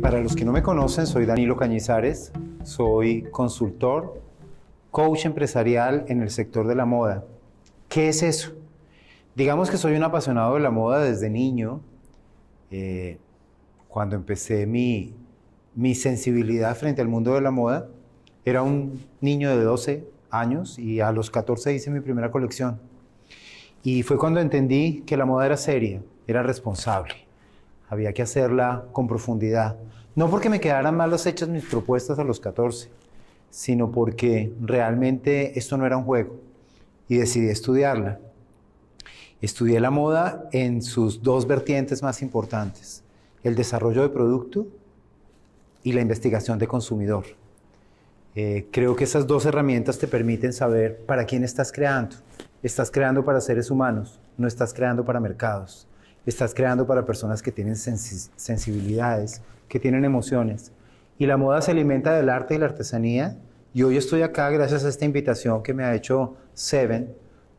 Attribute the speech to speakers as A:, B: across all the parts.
A: Para los que no me conocen, soy Danilo Cañizares, soy consultor, coach empresarial en el sector de la moda. ¿Qué es eso? Digamos que soy un apasionado de la moda desde niño. Cuando empecé mi sensibilidad frente al mundo de la moda, era un niño de 12 años y a los 14 hice mi primera colección. Y fue cuando entendí que la moda era seria, era responsable. Había que hacerla con profundidad. No porque me quedaran mal hechas mis propuestas a los 14, sino porque realmente esto no era un juego. Y decidí estudiarla. Estudié la moda en sus dos vertientes más importantes: el desarrollo de producto y la investigación de consumidor. Creo que esas dos herramientas te permiten saber para quién estás creando. Estás creando para seres humanos, no estás creando para mercados. Estás creando para personas que tienen sensibilidades, que tienen emociones. Y la moda se alimenta del arte y la artesanía. Y hoy estoy acá gracias a esta invitación que me ha hecho Seven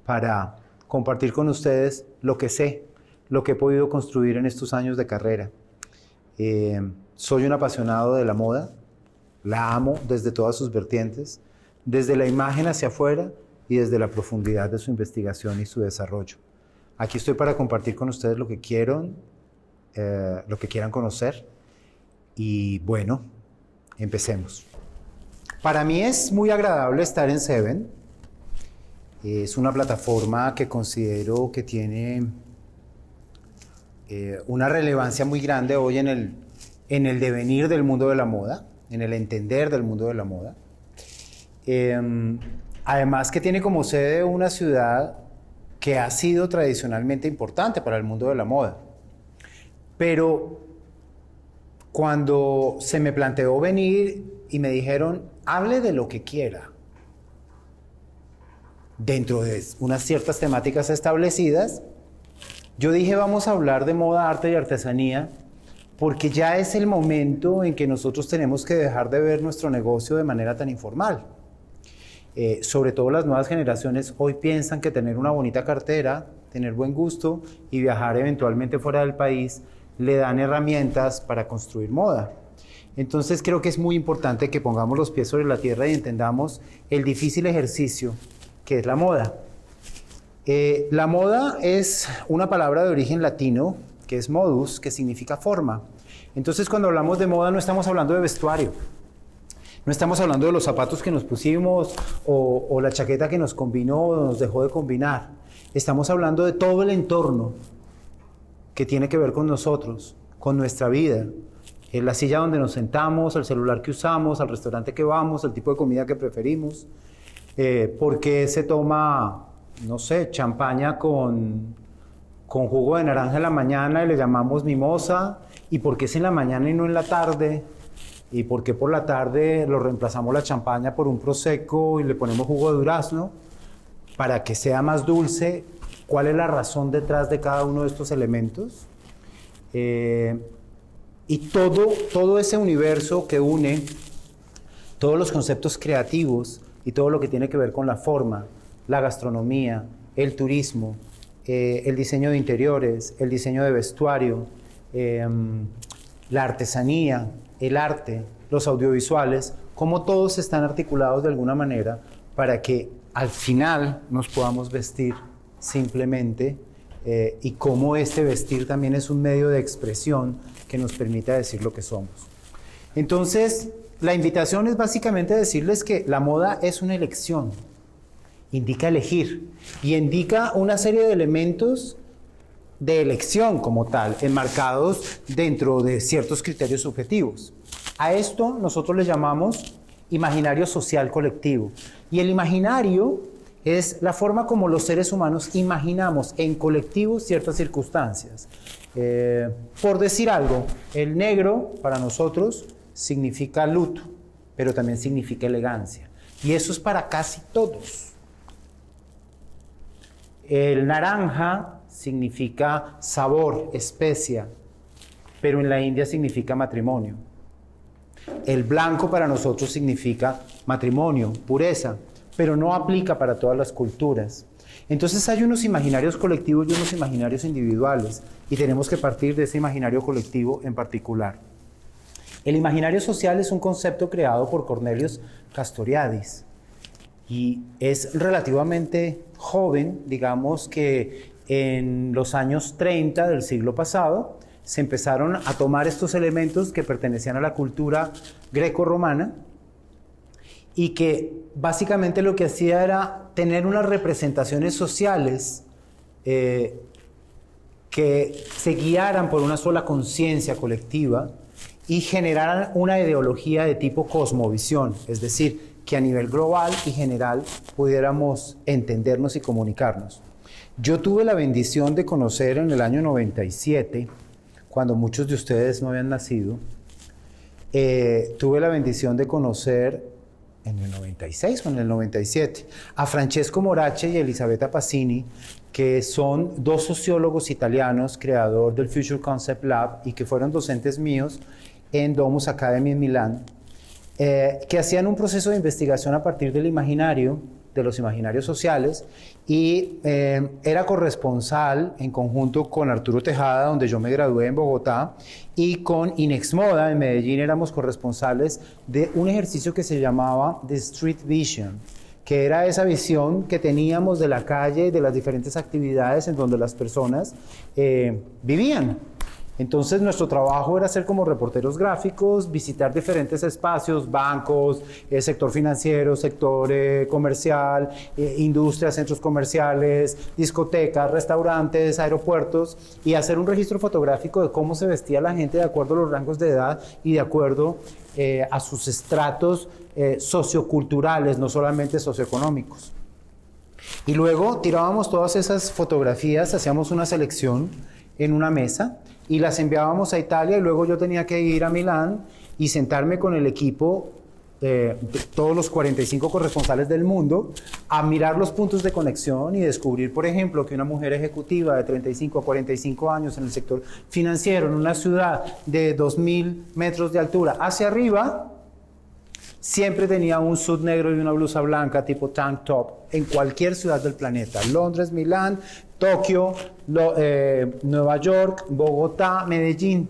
A: para compartir con ustedes lo que sé, lo que he podido construir en estos años de carrera. Soy un apasionado de la moda, la amo desde todas sus vertientes, desde la imagen hacia afuera y desde la profundidad de su investigación y su desarrollo. Aquí estoy para compartir con ustedes lo que quieran conocer. Y bueno, empecemos. Para mí es muy agradable estar en Seven. Es una plataforma que considero que tiene una relevancia muy grande hoy en el devenir del mundo de la moda, en el entender del mundo de la moda. Además que tiene como sede una ciudad que ha sido tradicionalmente importante para el mundo de la moda. Pero cuando se me planteó venir y me dijeron, hable de lo que quiera, dentro de unas ciertas temáticas establecidas, yo dije, vamos a hablar de moda, arte y artesanía, porque ya es el momento en que nosotros tenemos que dejar de ver nuestro negocio de manera tan informal. Sobre todo las nuevas generaciones hoy piensan que tener una bonita cartera, tener buen gusto y viajar eventualmente fuera del país le dan herramientas para construir moda. Entonces creo que es muy importante que pongamos los pies sobre la tierra y entendamos el difícil ejercicio que es la moda. La moda es una palabra de origen latino que es modus, que significa forma. Entonces cuando hablamos de moda no estamos hablando de vestuario. No estamos hablando de los zapatos que nos pusimos o la chaqueta que nos combinó o nos dejó de combinar. Estamos hablando de todo el entorno que tiene que ver con nosotros, con nuestra vida. La silla donde nos sentamos, el celular que usamos, al restaurante que vamos, el tipo de comida que preferimos. ¿Por qué se toma, no sé, champaña con jugo de naranja en la mañana y le llamamos mimosa? ¿Y por qué es en la mañana y no en la tarde? ¿Y por qué por la tarde lo reemplazamos la champaña por un prosecco y le ponemos jugo de durazno para que sea más dulce? ¿Cuál es la razón detrás de cada uno de estos elementos? Y todo ese universo que une todos los conceptos creativos y todo lo que tiene que ver con la forma, la gastronomía, el turismo, el diseño de interiores, el diseño de vestuario, la artesanía, el arte, los audiovisuales, cómo todos están articulados de alguna manera para que al final nos podamos vestir simplemente y cómo este vestir también es un medio de expresión que nos permita decir lo que somos. Entonces, la invitación es básicamente decirles que la moda es una elección, indica elegir y indica una serie de elementos de elección como tal, enmarcados dentro de ciertos criterios subjetivos. A esto nosotros le llamamos imaginario social colectivo. Y el imaginario es la forma como los seres humanos imaginamos en colectivo ciertas circunstancias. Por decir algo, el negro para nosotros significa luto, pero también significa elegancia. Y eso es para casi todos. El naranja significa sabor, especia, pero en la India significa matrimonio. El blanco para nosotros significa matrimonio, pureza, pero no aplica para todas las culturas. Entonces hay unos imaginarios colectivos y unos imaginarios individuales, y tenemos que partir de ese imaginario colectivo en particular. El imaginario social es un concepto creado por Cornelius Castoriadis y es relativamente joven, digamos que en los años 30 del siglo pasado se empezaron a tomar estos elementos que pertenecían a la cultura greco-romana y que básicamente lo que hacía era tener unas representaciones sociales que se guiaran por una sola conciencia colectiva y generaran una ideología de tipo cosmovisión, es decir, que a nivel global y general pudiéramos entendernos y comunicarnos. Yo tuve la bendición de conocer en el año 97, cuando muchos de ustedes no habían nacido, tuve la bendición de conocer en el 96 o en el 97 a Francesco Morace y Elisabetta Passini, que son dos sociólogos italianos, creador del Future Concept Lab y que fueron docentes míos en Domus Academy en Milán, que hacían un proceso de investigación a partir del imaginario, de los imaginarios sociales, y era corresponsal en conjunto con Arturo Tejada, donde yo me gradué en Bogotá, y con Inexmoda en Medellín éramos corresponsales de un ejercicio que se llamaba The Street Vision, que era esa visión que teníamos de la calle, de las diferentes actividades en donde las personas vivían. Entonces nuestro trabajo era ser como reporteros gráficos, visitar diferentes espacios, bancos, sector financiero, sector comercial, industrias, centros comerciales, discotecas, restaurantes, aeropuertos, y hacer un registro fotográfico de cómo se vestía la gente de acuerdo a los rangos de edad y de acuerdo a sus estratos socioculturales, no solamente socioeconómicos. Y luego tirábamos todas esas fotografías, hacíamos una selección en una mesa y las enviábamos a Italia, y luego yo tenía que ir a Milán y sentarme con el equipo de todos los 45 corresponsales del mundo a mirar los puntos de conexión y descubrir, por ejemplo, que una mujer ejecutiva de 35 a 45 años en el sector financiero, en una ciudad de 2000 metros de altura hacia arriba, siempre tenía un sud negro y una blusa blanca tipo tank top en cualquier ciudad del planeta. Londres, Milán, Tokio, Nueva York, Bogotá, Medellín.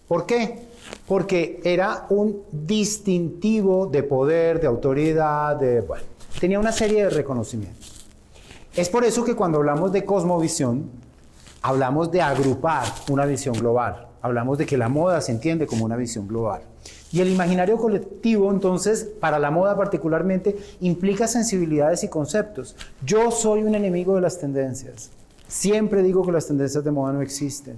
A: ¿Por qué? Porque era un distintivo de poder, de autoridad, bueno, tenía una serie de reconocimientos. Es por eso que cuando hablamos de cosmovisión, hablamos de agrupar una visión global. Hablamos de que la moda se entiende como una visión global. Y el imaginario colectivo, entonces, para la moda particularmente, implica sensibilidades y conceptos. Yo soy un enemigo de las tendencias. Siempre digo que las tendencias de moda no existen.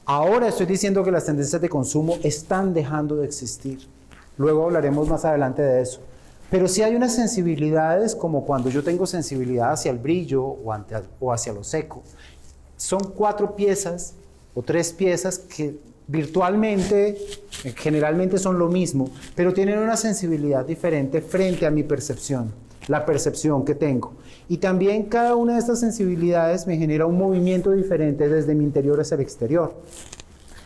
A: Ahora estoy diciendo que las tendencias de consumo están dejando de existir. Luego hablaremos más adelante de eso. Pero sí hay unas sensibilidades, como cuando yo tengo sensibilidad hacia el brillo o hacia lo seco. Son 4 piezas o 3 piezas que virtualmente, generalmente son lo mismo, pero tienen una sensibilidad diferente frente a mi percepción, la percepción que tengo. Y también cada una de estas sensibilidades me genera un movimiento diferente desde mi interior hacia el exterior.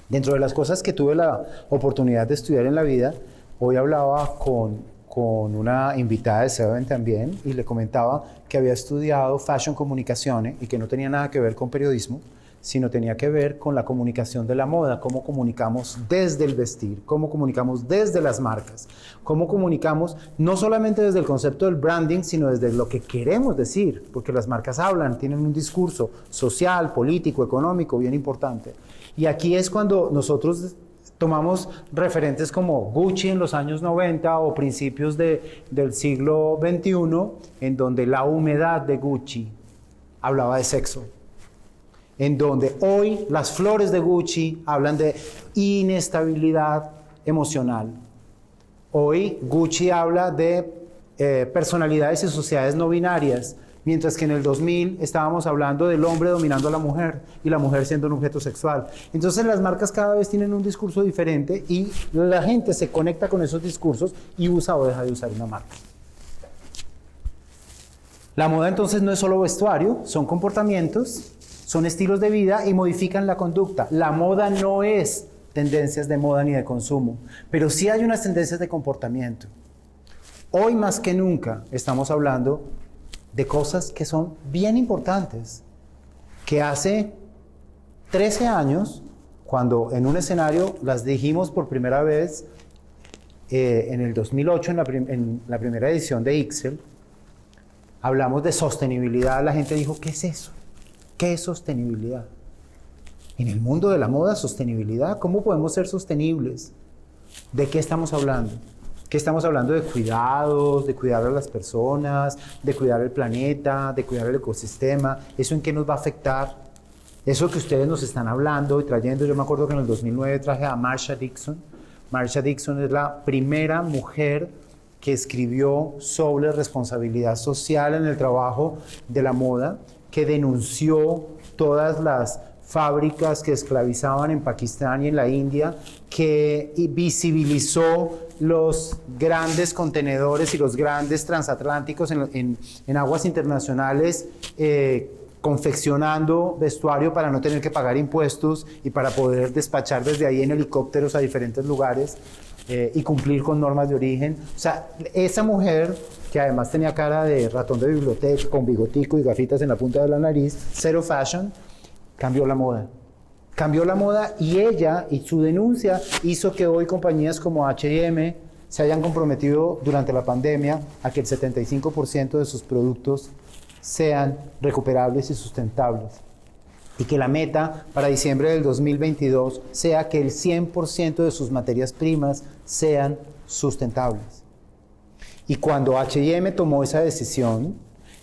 A: Dentro de las cosas que tuve la oportunidad de estudiar en la vida, hoy hablaba con una invitada de Seven también, y le comentaba que había estudiado Fashion Comunicazione y que no tenía nada que ver con periodismo, sino tenía que ver con la comunicación de la moda, cómo comunicamos desde el vestir, cómo comunicamos desde las marcas, cómo comunicamos no solamente desde el concepto del branding, sino desde lo que queremos decir, porque las marcas hablan, tienen un discurso social, político, económico, bien importante. Y aquí es cuando nosotros tomamos referentes como Gucci en los años 90 o principios del siglo XXI, en donde la humedad de Gucci hablaba de sexo, en donde hoy las flores de Gucci hablan de inestabilidad emocional. Hoy Gucci habla de personalidades y sociedades no binarias, mientras que en el 2000 estábamos hablando del hombre dominando a la mujer y la mujer siendo un objeto sexual. Entonces las marcas cada vez tienen un discurso diferente y la gente se conecta con esos discursos y usa o deja de usar una marca. La moda entonces no es solo vestuario, son comportamientos, son estilos de vida y modifican la conducta. La moda no es tendencias de moda ni de consumo, pero sí hay unas tendencias de comportamiento. Hoy más que nunca estamos hablando de cosas que son bien importantes, que hace 13 años cuando en un escenario las dijimos por primera vez en el 2008, en la primera edición de Ixel, hablamos de sostenibilidad, la gente dijo, ¿qué es eso? ¿Qué es sostenibilidad? En el mundo de la moda, sostenibilidad, ¿cómo podemos ser sostenibles? ¿De qué estamos hablando? ¿Qué estamos hablando? De cuidados, de cuidar a las personas, de cuidar el planeta, de cuidar el ecosistema. ¿Eso en qué nos va a afectar? Eso que ustedes nos están hablando y trayendo. Yo me acuerdo que en el 2009 traje a Marsha Dixon. Marsha Dixon es la primera mujer que escribió sobre responsabilidad social en el trabajo de la moda, que denunció todas las fábricas que esclavizaban en Pakistán y en la India, que visibilizó los grandes contenedores y los grandes transatlánticos en aguas internacionales, confeccionando vestuario para no tener que pagar impuestos y para poder despachar desde ahí en helicópteros a diferentes lugares y cumplir con normas de origen. O sea, esa mujer, que además tenía cara de ratón de biblioteca, con bigotico y gafitas en la punta de la nariz, zero fashion, cambió la moda. Cambió la moda y ella y su denuncia hizo que hoy compañías como H&M se hayan comprometido durante la pandemia a que el 75% de sus productos sean recuperables y sustentables. Y que la meta para diciembre del 2022 sea que el 100% de sus materias primas sean sustentables. Y cuando H&M tomó esa decisión,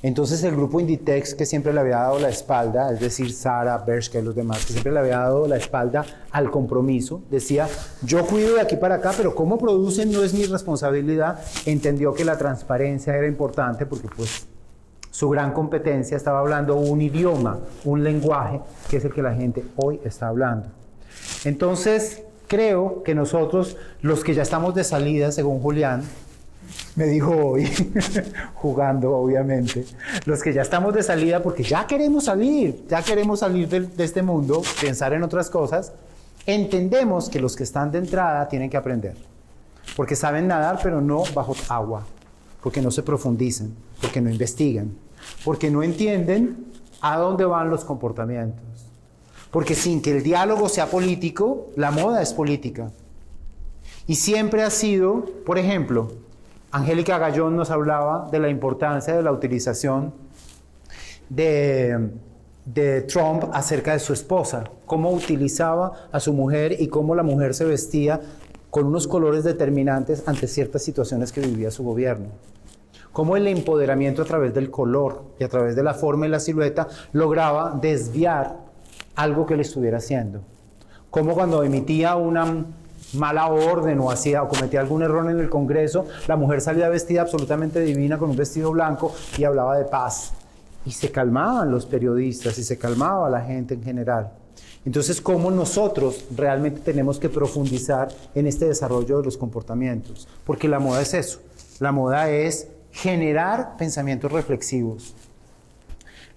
A: entonces el grupo Inditex, que siempre le había dado la espalda, es decir, Zara, Bershka y los demás, que siempre le había dado la espalda al compromiso, decía, yo cuido de aquí para acá, pero cómo producen no es mi responsabilidad. Entendió que la transparencia era importante porque pues su gran competencia estaba hablando un idioma, un lenguaje, que es el que la gente hoy está hablando. Entonces, creo que nosotros, los que ya estamos de salida, según Julián, me dijo hoy, jugando obviamente, los que ya estamos de salida porque ya queremos salir de este mundo, pensar en otras cosas, entendemos que los que están de entrada tienen que aprender, porque saben nadar pero no bajo agua, porque no se profundizan, porque no investigan, porque no entienden a dónde van los comportamientos, porque sin que el diálogo sea político, la moda es política. Y siempre ha sido, por ejemplo, Angélica Gallón nos hablaba de la importancia de la utilización de Trump acerca de su esposa, cómo utilizaba a su mujer y cómo la mujer se vestía con unos colores determinantes ante ciertas situaciones que vivía su gobierno. Cómo el empoderamiento a través del color y a través de la forma y la silueta lograba desviar algo que le estuviera haciendo. Cómo cuando emitía una mala orden o cometía algún error en el Congreso, la mujer salía vestida absolutamente divina con un vestido blanco y hablaba de paz. Y se calmaban los periodistas y se calmaba la gente en general. Entonces, ¿cómo nosotros realmente tenemos que profundizar en este desarrollo de los comportamientos? Porque la moda es eso. La moda es generar pensamientos reflexivos.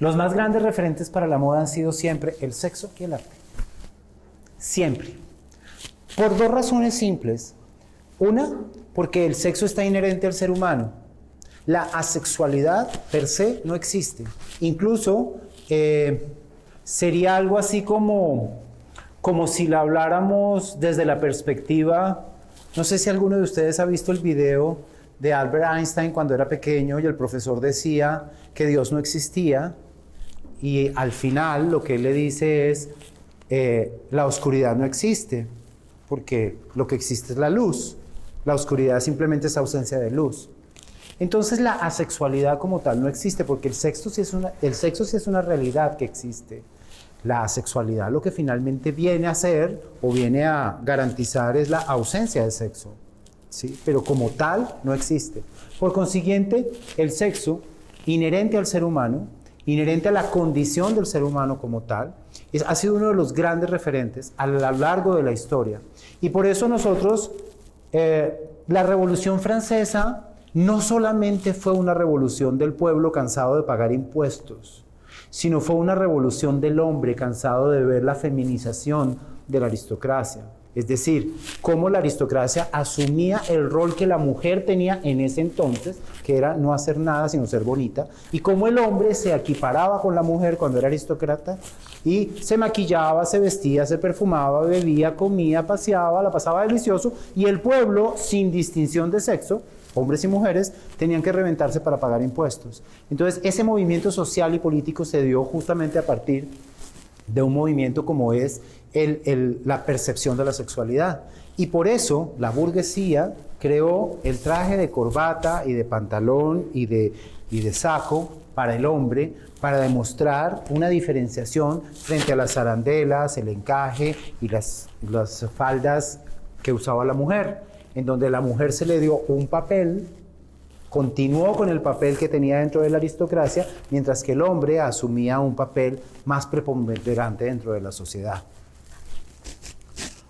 A: Los más grandes referentes para la moda han sido siempre el sexo y el arte. Siempre. Por dos razones simples. Una, porque el sexo está inherente al ser humano. La asexualidad per se no existe. Incluso sería algo así como si la habláramos desde la perspectiva, no sé si alguno de ustedes ha visto el video de Albert Einstein cuando era pequeño y el profesor decía que Dios no existía y al final lo que él le dice es la oscuridad no existe. Porque lo que existe es la luz. La oscuridad simplemente es ausencia de luz. Entonces la asexualidad como tal no existe porque el sexo sí es una realidad que existe. La asexualidad lo que finalmente viene a hacer o viene a garantizar es la ausencia de sexo, ¿sí? Pero como tal no existe. Por consiguiente, el sexo inherente al ser humano, inherente a la condición del ser humano como tal, ha sido uno de los grandes referentes a lo largo de la historia. Y por eso nosotros, la Revolución Francesa no solamente fue una revolución del pueblo cansado de pagar impuestos, sino fue una revolución del hombre cansado de ver la feminización de la aristocracia. Es decir, cómo la aristocracia asumía el rol que la mujer tenía en ese entonces, que era no hacer nada sino ser bonita, y cómo el hombre se equiparaba con la mujer cuando era aristócrata y se maquillaba, se vestía, se perfumaba, bebía, comía, paseaba, la pasaba delicioso, y el pueblo, sin distinción de sexo, hombres y mujeres, tenían que reventarse para pagar impuestos. Entonces, ese movimiento social y político se dio justamente a partir de un movimiento como es la percepción de la sexualidad. Y por eso la burguesía creó el traje de corbata y de pantalón y de saco para el hombre, para demostrar una diferenciación frente a las arandelas, el encaje y las faldas que usaba la mujer, en donde a la mujer se le dio un papel, continuó con el papel que tenía dentro de la aristocracia, mientras que el hombre asumía un papel más preponderante dentro de la sociedad.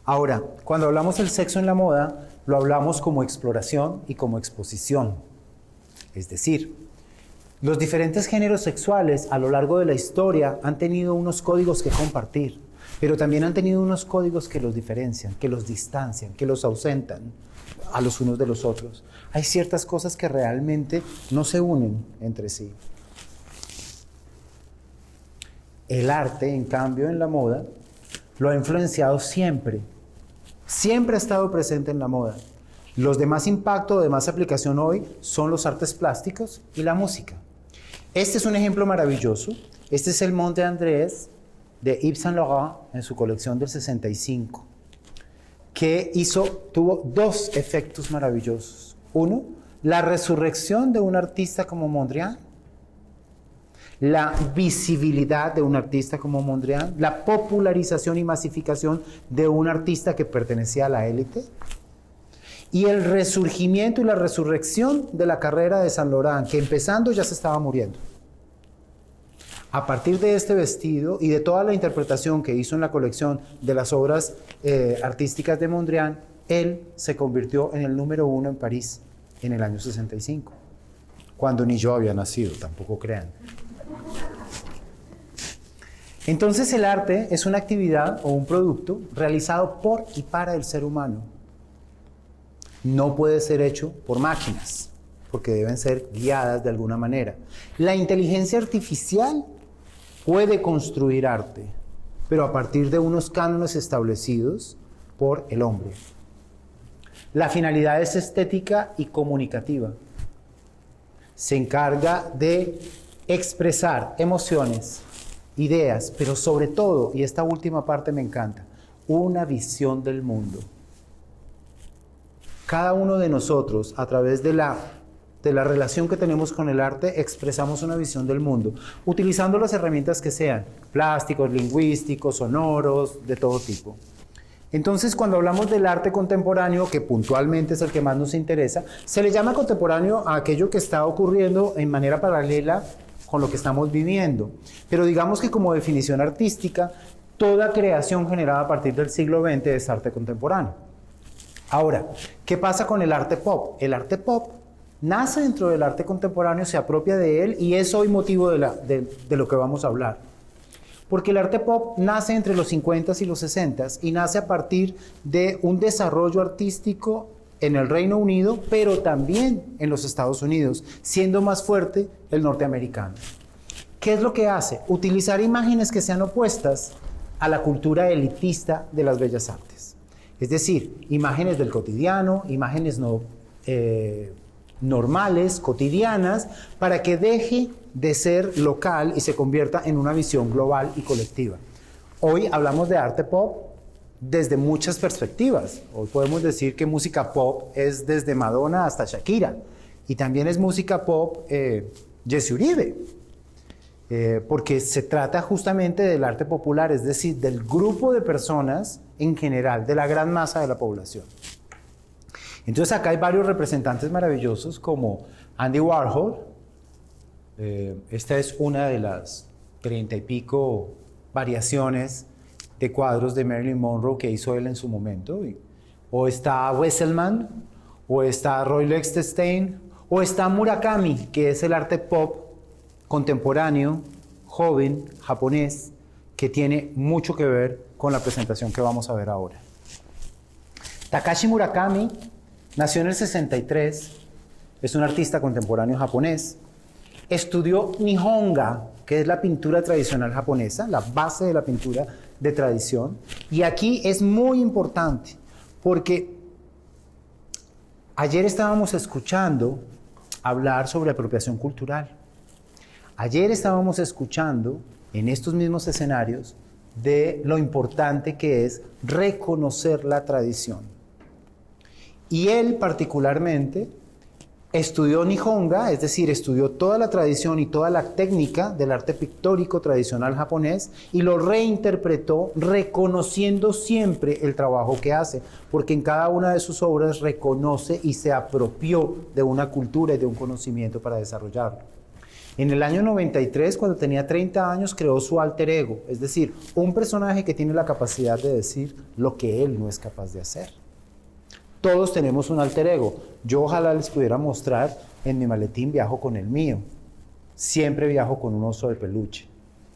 A: Ahora, cuando hablamos del sexo en la moda, lo hablamos como exploración y como exposición. Es decir, los diferentes géneros sexuales a lo largo de la historia han tenido unos códigos que compartir, pero también han tenido unos códigos que los diferencian, que los distancian, que los ausentan a los unos de los otros. Hay ciertas cosas que realmente no se unen entre sí. El arte, en cambio, en la moda, lo ha influenciado siempre. Siempre ha estado presente en la moda. Los de más impacto, de más aplicación hoy, son los artes plásticos y la música. Este es un ejemplo maravilloso. Este es el Monte Andrés de Yves Saint Laurent en su colección del 65, que tuvo dos efectos maravillosos. Uno, la resurrección de un artista como Mondrian, la visibilidad de un artista como Mondrian, la popularización y masificación de un artista que pertenecía a la élite, y el resurgimiento y la resurrección de la carrera de Saint Laurent, que empezando ya se estaba muriendo. A partir de este vestido y de toda la interpretación que hizo en la colección de las obras artísticas de Mondrian, él se convirtió en el número 1 en París en el año 65, cuando ni yo había nacido, tampoco crean. Entonces el arte es una actividad o un producto realizado por y para el ser humano. No puede ser hecho por máquinas, porque deben ser guiadas de alguna manera. La inteligencia artificial puede construir arte, pero a partir de unos cánones establecidos por el hombre. La finalidad es estética y comunicativa. Se encarga de expresar emociones, ideas, pero sobre todo, y esta última parte me encanta, una visión del mundo. Cada uno de nosotros, a través de la relación que tenemos con el arte, expresamos una visión del mundo, utilizando las herramientas que sean, plásticos, lingüísticos, sonoros, de todo tipo. Entonces, cuando hablamos del arte contemporáneo, que puntualmente es el que más nos interesa, se le llama contemporáneo a aquello que está ocurriendo en manera paralela con lo que estamos viviendo. Pero digamos que como definición artística, toda creación generada a partir del siglo XX es arte contemporáneo. Ahora, ¿qué pasa con el arte pop? El arte pop nace dentro del arte contemporáneo, se apropia de él y es hoy motivo de lo que vamos a hablar. Porque el arte pop nace entre los 50s y los 60s y nace a partir de un desarrollo artístico en el Reino Unido, pero también en los Estados Unidos, siendo más fuerte el norteamericano. ¿Qué es lo que hace? Utilizar imágenes que sean opuestas a la cultura elitista de las bellas artes. Es decir, imágenes del cotidiano, imágenes normales, cotidianas, para que deje de ser local y se convierta en una visión global y colectiva. Hoy hablamos de arte pop desde muchas perspectivas. Hoy podemos decir que música pop es desde Madonna hasta Shakira, y también es música pop Jesse Uribe, porque se trata justamente del arte popular, es decir, del grupo de personas en general, de la gran masa de la población. Entonces acá hay varios representantes maravillosos como Andy Warhol. Esta es una de las 30 y pico variaciones de cuadros de Marilyn Monroe que hizo él en su momento. O está Wesselmann, o está Roy Lichtenstein, o está Murakami, que es el arte pop contemporáneo, joven, japonés, que tiene mucho que ver con la presentación que vamos a ver ahora. Takashi Murakami nació en el 63, es un artista contemporáneo japonés. Estudió Nihonga, que es la pintura tradicional japonesa, la base de la pintura de tradición. Y aquí es muy importante, porque ayer estábamos escuchando hablar sobre apropiación cultural. Ayer estábamos escuchando en estos mismos escenarios de lo importante que es reconocer la tradición. Y él particularmente estudió Nihonga, es decir, estudió toda la tradición y toda la técnica del arte pictórico tradicional japonés y lo reinterpretó reconociendo siempre el trabajo que hace, porque en cada una de sus obras reconoce y se apropió de una cultura y de un conocimiento para desarrollarlo. En el año 93, cuando tenía 30 años, creó su alter ego, es decir, un personaje que tiene la capacidad de decir lo que él no es capaz de hacer. Todos tenemos un alter ego. Yo ojalá les pudiera mostrar, en mi maletín viajo con el mío. Siempre viajo con un oso de peluche.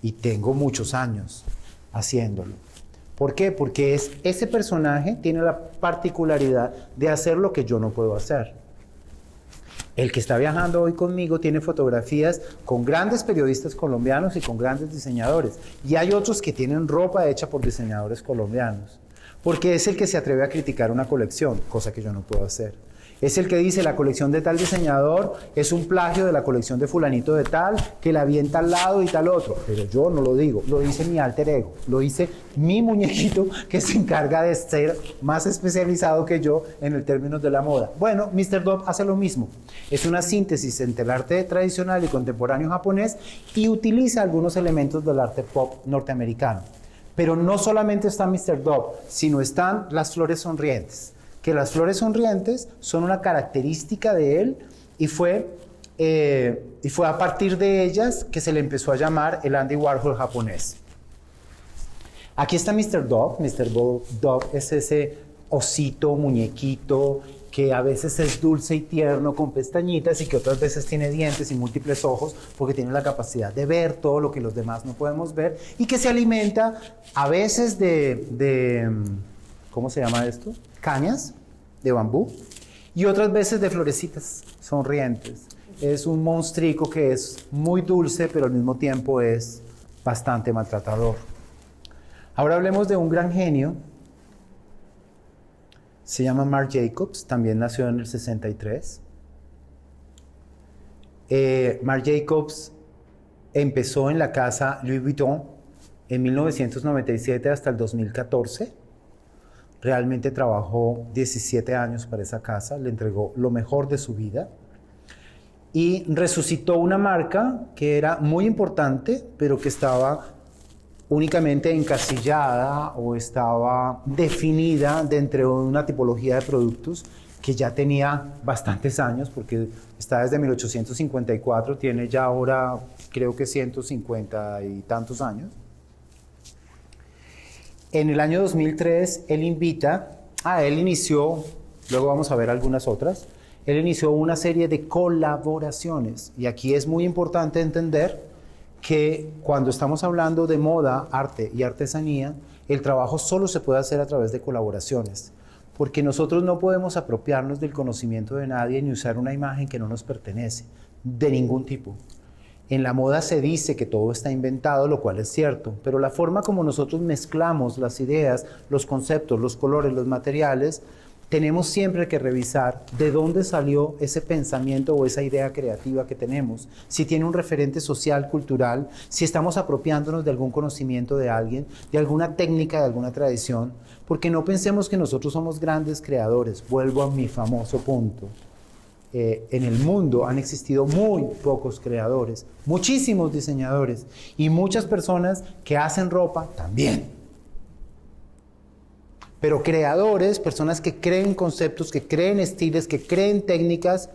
A: Y tengo muchos años haciéndolo. ¿Por qué? Porque ese personaje tiene la particularidad de hacer lo que yo no puedo hacer. El que está viajando hoy conmigo tiene fotografías con grandes periodistas colombianos y con grandes diseñadores. Y hay otros que tienen ropa hecha por diseñadores colombianos. Porque es el que se atreve a criticar una colección, cosa que yo no puedo hacer. Es el que dice, la colección de tal diseñador es un plagio de la colección de fulanito de tal, que la vi en tal lado y tal otro. Pero yo no lo digo, lo dice mi alter ego, lo dice mi muñequito que se encarga de ser más especializado que yo en el término de la moda. Bueno, Mr. Dove hace lo mismo. Es una síntesis entre el arte tradicional y contemporáneo japonés y utiliza algunos elementos del arte pop norteamericano. Pero no solamente está Mr. Dove, sino están las flores sonrientes. Que las flores sonrientes son una característica de él y fue a partir de ellas que se le empezó a llamar el Andy Warhol japonés. Aquí está Mr. Dove. Mr. Dove es ese osito, muñequito, que a veces es dulce y tierno con pestañitas y que otras veces tiene dientes y múltiples ojos porque tiene la capacidad de ver todo lo que los demás no podemos ver y que se alimenta a veces de ¿cómo se llama esto? Cañas de bambú y otras veces de florecitas sonrientes. Es un monstrico que es muy dulce pero al mismo tiempo es bastante maltratador. Ahora hablemos de un gran genio. Se llama Marc Jacobs, también nació en el 63. Marc Jacobs empezó en la casa Louis Vuitton en 1997 hasta el 2014. Realmente trabajó 17 años para esa casa, le entregó lo mejor de su vida y resucitó una marca que era muy importante, pero que estaba únicamente encasillada o estaba definida dentro de una tipología de productos que ya tenía bastantes años, porque está desde 1854, tiene ya ahora creo que 150 y tantos años. En el año 2003 él inició, luego vamos a ver algunas otras, él inició una serie de colaboraciones y aquí es muy importante entender que cuando estamos hablando de moda, arte y artesanía, el trabajo solo se puede hacer a través de colaboraciones, porque nosotros no podemos apropiarnos del conocimiento de nadie ni usar una imagen que no nos pertenece, de ningún tipo. En la moda se dice que todo está inventado, lo cual es cierto, pero la forma como nosotros mezclamos las ideas, los conceptos, los colores, los materiales, tenemos siempre que revisar de dónde salió ese pensamiento o esa idea creativa que tenemos, si tiene un referente social, cultural, si estamos apropiándonos de algún conocimiento de alguien, de alguna técnica, de alguna tradición, porque no pensemos que nosotros somos grandes creadores. Vuelvo a mi famoso punto. En el mundo han existido muy pocos creadores, muchísimos diseñadores y muchas personas que hacen ropa también. Pero creadores, personas que creen conceptos, que creen estilos, que creen técnicas,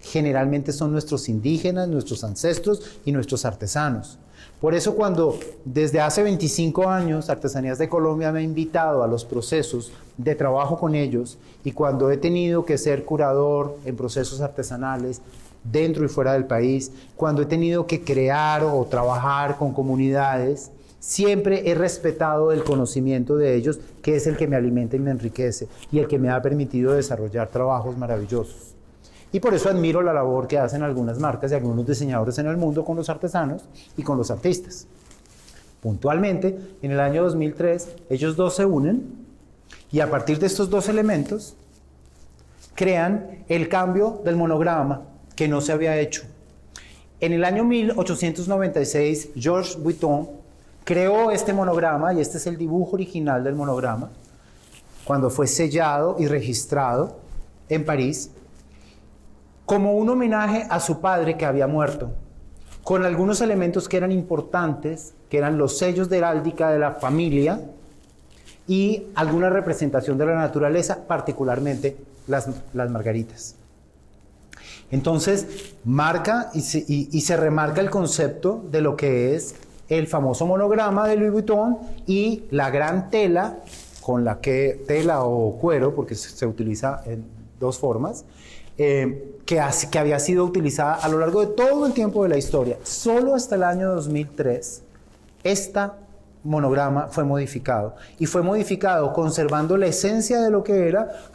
A: generalmente son nuestros indígenas, nuestros ancestros y nuestros artesanos. Por eso cuando desde hace 25 años Artesanías de Colombia me ha invitado a los procesos de trabajo con ellos y cuando he tenido que ser curador en procesos artesanales dentro y fuera del país, cuando he tenido que crear o trabajar con comunidades, Siempre he respetado el conocimiento de ellos, que es el que me alimenta y me enriquece, y el que me ha permitido desarrollar trabajos maravillosos. Y por eso admiro la labor que hacen algunas marcas y algunos diseñadores en el mundo con los artesanos y con los artistas. Puntualmente, en el año 2003, ellos dos se unen y a partir de estos dos elementos crean el cambio del monograma que no se había hecho. En el año 1896, Georges Vuitton creó este monograma, y este es el dibujo original del monograma, cuando fue sellado y registrado en París, como un homenaje a su padre que había muerto, con algunos elementos que eran importantes, que eran los sellos de heráldica de la familia y alguna representación de la naturaleza, particularmente las margaritas. Entonces, marca y se remarca el concepto de lo que es el famoso monograma de Louis Vuitton y la gran tela, con la que, tela o cuero, porque se utiliza en dos formas, que había sido utilizada a lo largo de todo el tiempo de la historia. Solo hasta el año 2003, esta monograma fue modificado. Y fue modificado conservando la esencia de lo que era,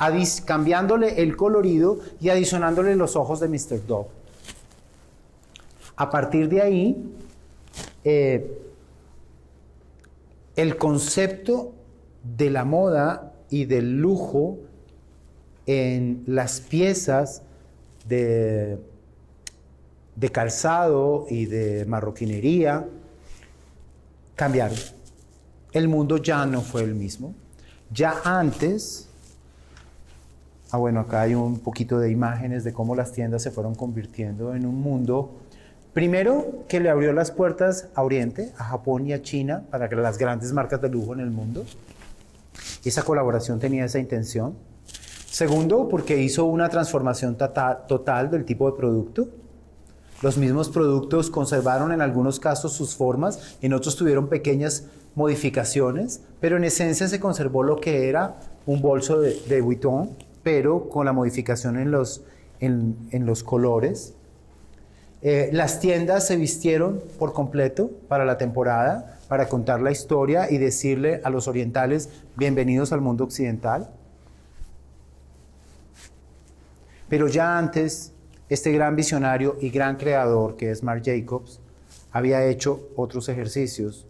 A: cambiándole el colorido y adicionándole los ojos de Mr. Dog. A partir de ahí, el concepto de la moda y del lujo en las piezas de calzado y de marroquinería cambiaron. El mundo ya no fue el mismo. Ya antes, bueno, acá hay un poquito de imágenes de cómo las tiendas se fueron convirtiendo en un mundo, primero, que le abrió las puertas a Oriente, a Japón y a China, para que las grandes marcas de lujo en el mundo. Esa colaboración tenía esa intención. Segundo, porque hizo una transformación total del tipo de producto. Los mismos productos conservaron en algunos casos sus formas, en otros tuvieron pequeñas modificaciones, pero en esencia se conservó lo que era un bolso de Vuitton, pero con la modificación en los colores. Las tiendas se vistieron por completo para la temporada, para contar la historia y decirle a los orientales, bienvenidos al mundo occidental. Pero ya antes, este gran visionario y gran creador, que es Marc Jacobs, había hecho otros ejercicios.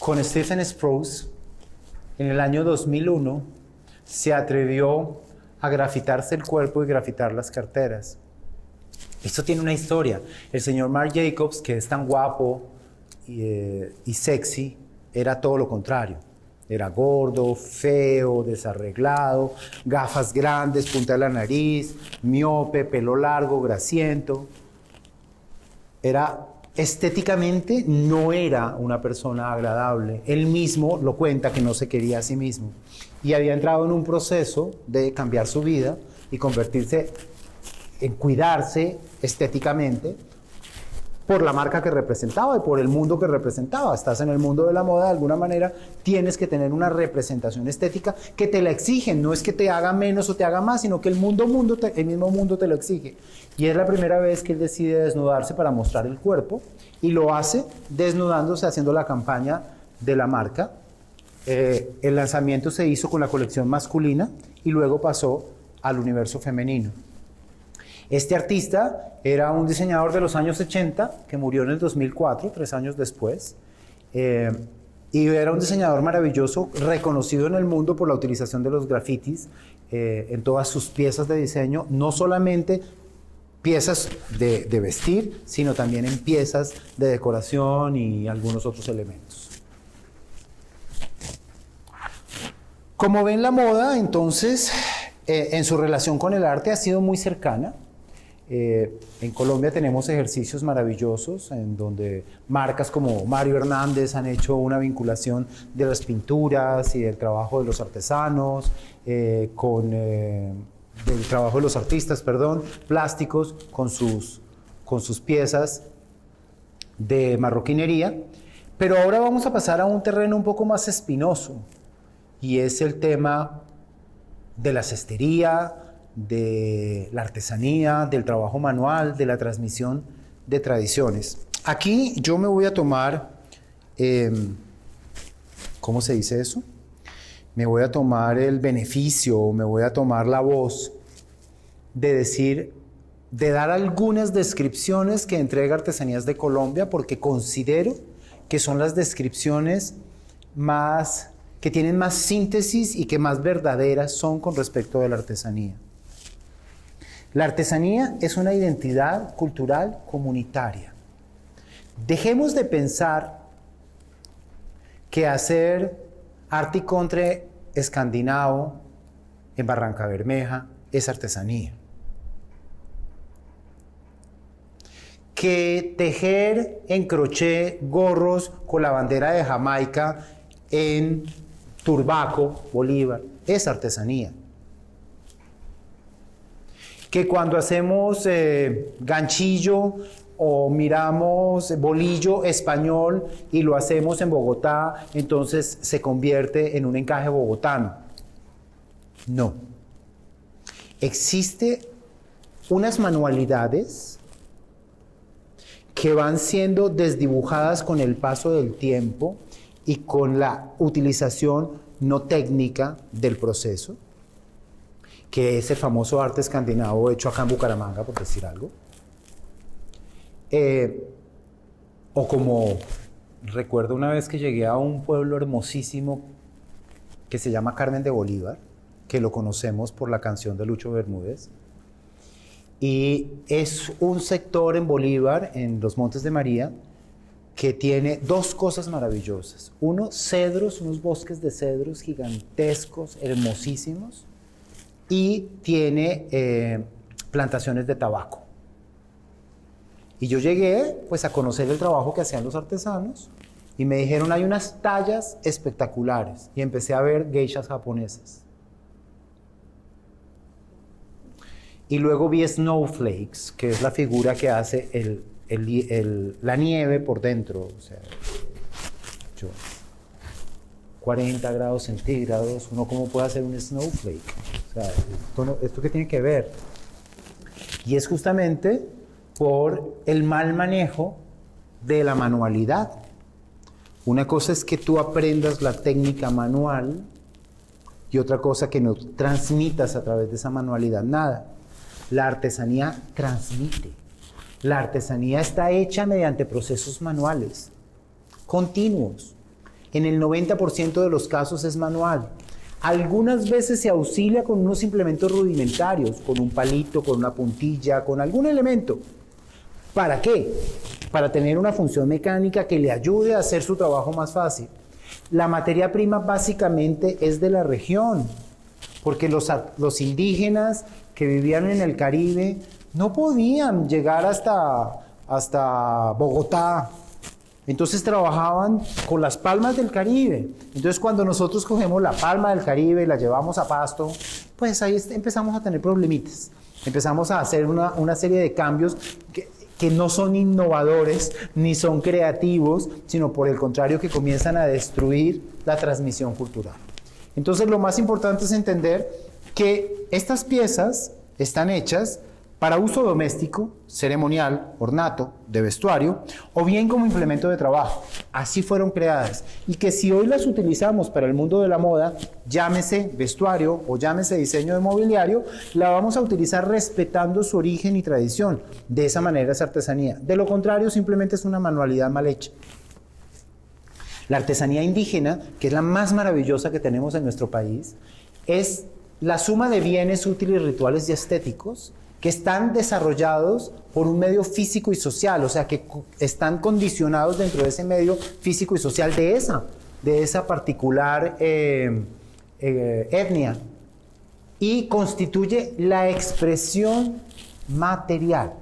A: Con Stephen Sprouse, en el año 2001, se atrevió a grafitarse el cuerpo y grafitar las carteras. Esto tiene una historia. El señor Marc Jacobs, que es tan guapo y sexy, era todo lo contrario. Era gordo, feo, desarreglado, gafas grandes, punta de la nariz, miope, pelo largo, grasiento. Estéticamente no era una persona agradable. Él mismo lo cuenta que no se quería a sí mismo. Y había entrado en un proceso de cambiar su vida y convertirse en cuidarse estéticamente por la marca que representaba y por el mundo que representaba. Estás en el mundo de la moda, de alguna manera tienes que tener una representación estética que te la exigen. No es que te haga menos o te haga más, sino que el mismo mundo te lo exige. Y es la primera vez que él decide desnudarse para mostrar el cuerpo, y lo hace desnudándose, haciendo la campaña de la marca. El lanzamiento se hizo con la colección masculina y luego pasó al universo femenino. Este artista era un diseñador de los años 80 que murió en el 2004, 3 años después, y era un diseñador maravilloso, reconocido en el mundo por la utilización de los grafitis en todas sus piezas de diseño, no solamente piezas de vestir, sino también en piezas de decoración y algunos otros elementos. Como ven, la moda, entonces, en su relación con el arte ha sido muy cercana. En Colombia tenemos ejercicios maravillosos en donde marcas como Mario Hernández han hecho una vinculación de las pinturas y del trabajo de los artesanos, del trabajo de los artistas, plásticos con sus piezas de marroquinería. Pero ahora vamos a pasar a un terreno un poco más espinoso, y es el tema de la cestería, de la artesanía, del trabajo manual, de la transmisión de tradiciones. Aquí yo me voy a tomar, ¿cómo se dice eso? Me voy a tomar el beneficio, me voy a tomar la voz de decir, de dar algunas descripciones que entrega Artesanías de Colombia, porque considero que son las descripciones que tienen más síntesis y que más verdaderas son con respecto de la artesanía. La artesanía es una identidad cultural comunitaria. Dejemos de pensar que hacer arte y contre escandinavo en Barranca Bermeja es artesanía. Que tejer en crochet gorros con la bandera de Jamaica en Turbaco, Bolívar, es artesanía. Que cuando hacemos ganchillo o miramos bolillo español y lo hacemos en Bogotá, entonces se convierte en un encaje bogotano. No. Existen unas manualidades que van siendo desdibujadas con el paso del tiempo y con la utilización no técnica del proceso, que es el famoso arte escandinavo hecho acá en Bucaramanga, por decir algo. O como recuerdo una vez que llegué a un pueblo hermosísimo que se llama Carmen de Bolívar, que lo conocemos por la canción de Lucho Bermúdez, y es un sector en Bolívar, en los Montes de María, que tiene dos cosas maravillosas. Uno, cedros, unos bosques de cedros gigantescos, hermosísimos, y tiene plantaciones de tabaco. Y yo llegué pues a conocer el trabajo que hacían los artesanos y me dijeron hay unas tallas espectaculares y empecé a ver geishas japonesas. Y luego vi snowflakes, que es la figura que hace la nieve por dentro. O sea, 40 grados centígrados, ¿uno cómo puede hacer un snowflake? O sea, ¿esto qué tiene que ver? Y es justamente por el mal manejo de la manualidad. Una cosa es que tú aprendas la técnica manual y otra cosa que no transmitas a través de esa manualidad nada. La artesanía transmite. La artesanía está hecha mediante procesos manuales, continuos. En el 90% de los casos es manual. Algunas veces se auxilia con unos implementos rudimentarios, con un palito, con una puntilla, con algún elemento. ¿Para qué? Para tener una función mecánica que le ayude a hacer su trabajo más fácil. La materia prima básicamente es de la región, porque los indígenas que vivían en el Caribe no podían llegar hasta Bogotá. Entonces trabajaban con las palmas del Caribe. Entonces cuando nosotros cogemos la palma del Caribe y la llevamos a Pasto, pues ahí empezamos a tener problemitas. Empezamos a hacer una serie de cambios que no son innovadores ni son creativos, sino por el contrario que comienzan a destruir la transmisión cultural. Entonces lo más importante es entender que estas piezas están hechas para uso doméstico, ceremonial, ornato, de vestuario, o bien como implemento de trabajo. Así fueron creadas. Y que si hoy las utilizamos para el mundo de la moda, llámese vestuario o llámese diseño de mobiliario, la vamos a utilizar respetando su origen y tradición. De esa manera es artesanía. De lo contrario, simplemente es una manualidad mal hecha. La artesanía indígena, que es la más maravillosa que tenemos en nuestro país, es la suma de bienes útiles, rituales y estéticos que están desarrollados por un medio físico y social, o sea, que están condicionados dentro de ese medio físico y social de esa particular etnia, y constituye la expresión material.